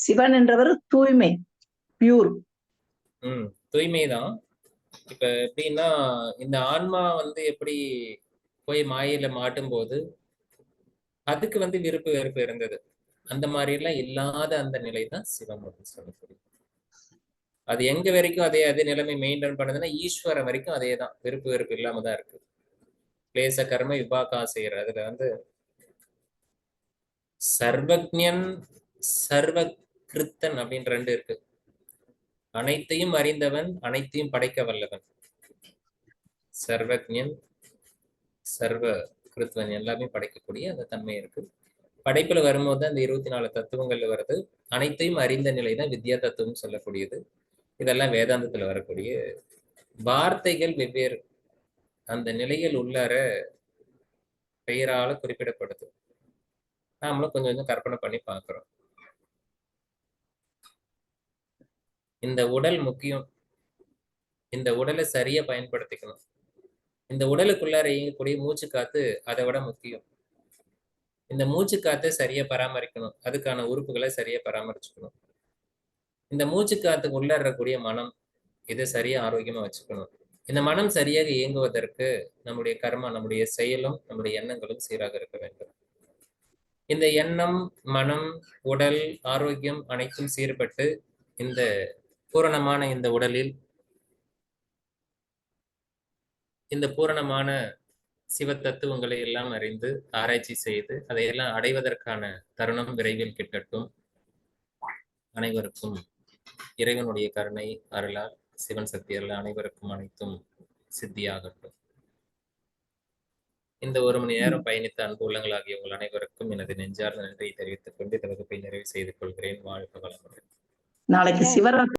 சிவன் என்றவர் தூய்மை, பியூர். தூய்மைதான். இப்ப எப்படின்னா இந்த ஆன்மா வந்து எப்படி போய் மாயையில மாட்டும் போது அதுக்கு வந்து விருப்பு வெறுப்பு இருந்தது, அந்த மாதிரி எல்லாம் இல்லாத அந்த நிலை தான் சிவம் அப்படின்னு சொல்லக்கூடிய. அது எங்க வரைக்கும் அதே நிலைமை மெயின்டைன் பண்ணுதுன்னா ஈஸ்வரன் வரைக்கும் அதே தான், விருப்பு வெறுப்பு இல்லாம தான் இருக்கு. கிளேச கர்ம விபாகா செய்யற அதுல வந்து சர்வஜன் சர்வகிருத்தன் அப்படின்னு 2 இருக்கு. அனைத்தையும் அறிந்தவன், அனைத்தையும் படைக்க வல்லவன். சர்வஜன் சர்வ கிருத்வன், எல்லாமே படைக்கக்கூடிய அந்த தன்மை இருக்கு. படைப்புல வரும்போது அந்த 24 தத்துவங்கள்ல வருது. அனைத்தையும் அறிந்த நிலை தான் வித்யா தத்துவம் சொல்லக்கூடியது. இதெல்லாம் வேதாந்தத்துல வரக்கூடிய வார்த்தைகள் வெவ்வேறு, அந்த நிலையில் உள்ளார பெயரால குறிப்பிடப்படுது. நாமளும் கொஞ்சம் கொஞ்சம் கற்பனை பண்ணி பார்க்கிறோம். இந்த உடல் முக்கியம். இந்த உடலை சரியா பயன்படுத்திக்கணும். இந்த உடலுக்குள்ளார இயங்கக்கூடிய மூச்சு காத்து அதை விட முக்கியம். இந்த மூச்சு காத்தை சரியா பராமரிக்கணும். அதுக்கான உறுப்புகளை சரியா பராமரிச்சுக்கணும். இந்த மூச்சு காத்துக்கு உள்ள இருக்கக்கூடிய மனம், இதை சரியா ஆரோக்கியமா வச்சுக்கணும். இந்த மனம் சரியாக இயங்குவதற்கு நம்முடைய கர்மா, நம்முடைய செயலும் நம்முடைய எண்ணங்களும் சீராக இருக்க வேண்டும். இந்த எண்ணம், மனம், உடல் ஆரோக்கியம் அனைத்தும் சீர்பட்டு இந்த பூரணமான இந்த உடலில் இந்த பூரணமான சிவ தத்துவங்களை எல்லாம் அறிந்து ஆராய்ச்சி செய்து அதையெல்லாம் அடைவதற்கான தருணம் விரைவில் கிட்டட்டும். அனைவருக்கும் இறைவனுடைய கருணை அருளால், சிவன் சக்தி அருளால் அனைவருக்கும் அனைத்தும் சித்தியாகட்டும். இந்த 1 மணி நேரம் பயணித்த அன்பு உள்ளங்களாகிய உங்கள் அனைவருக்கும் எனது நெஞ்சார்ந்த நன்றியை தெரிவித்துக் கொண்டு இந்த வகுப்பை நிறைவு செய்து கொள்கிறேன். வாழ்க வளமுடன். நாளைக்கு சிவராத்திரி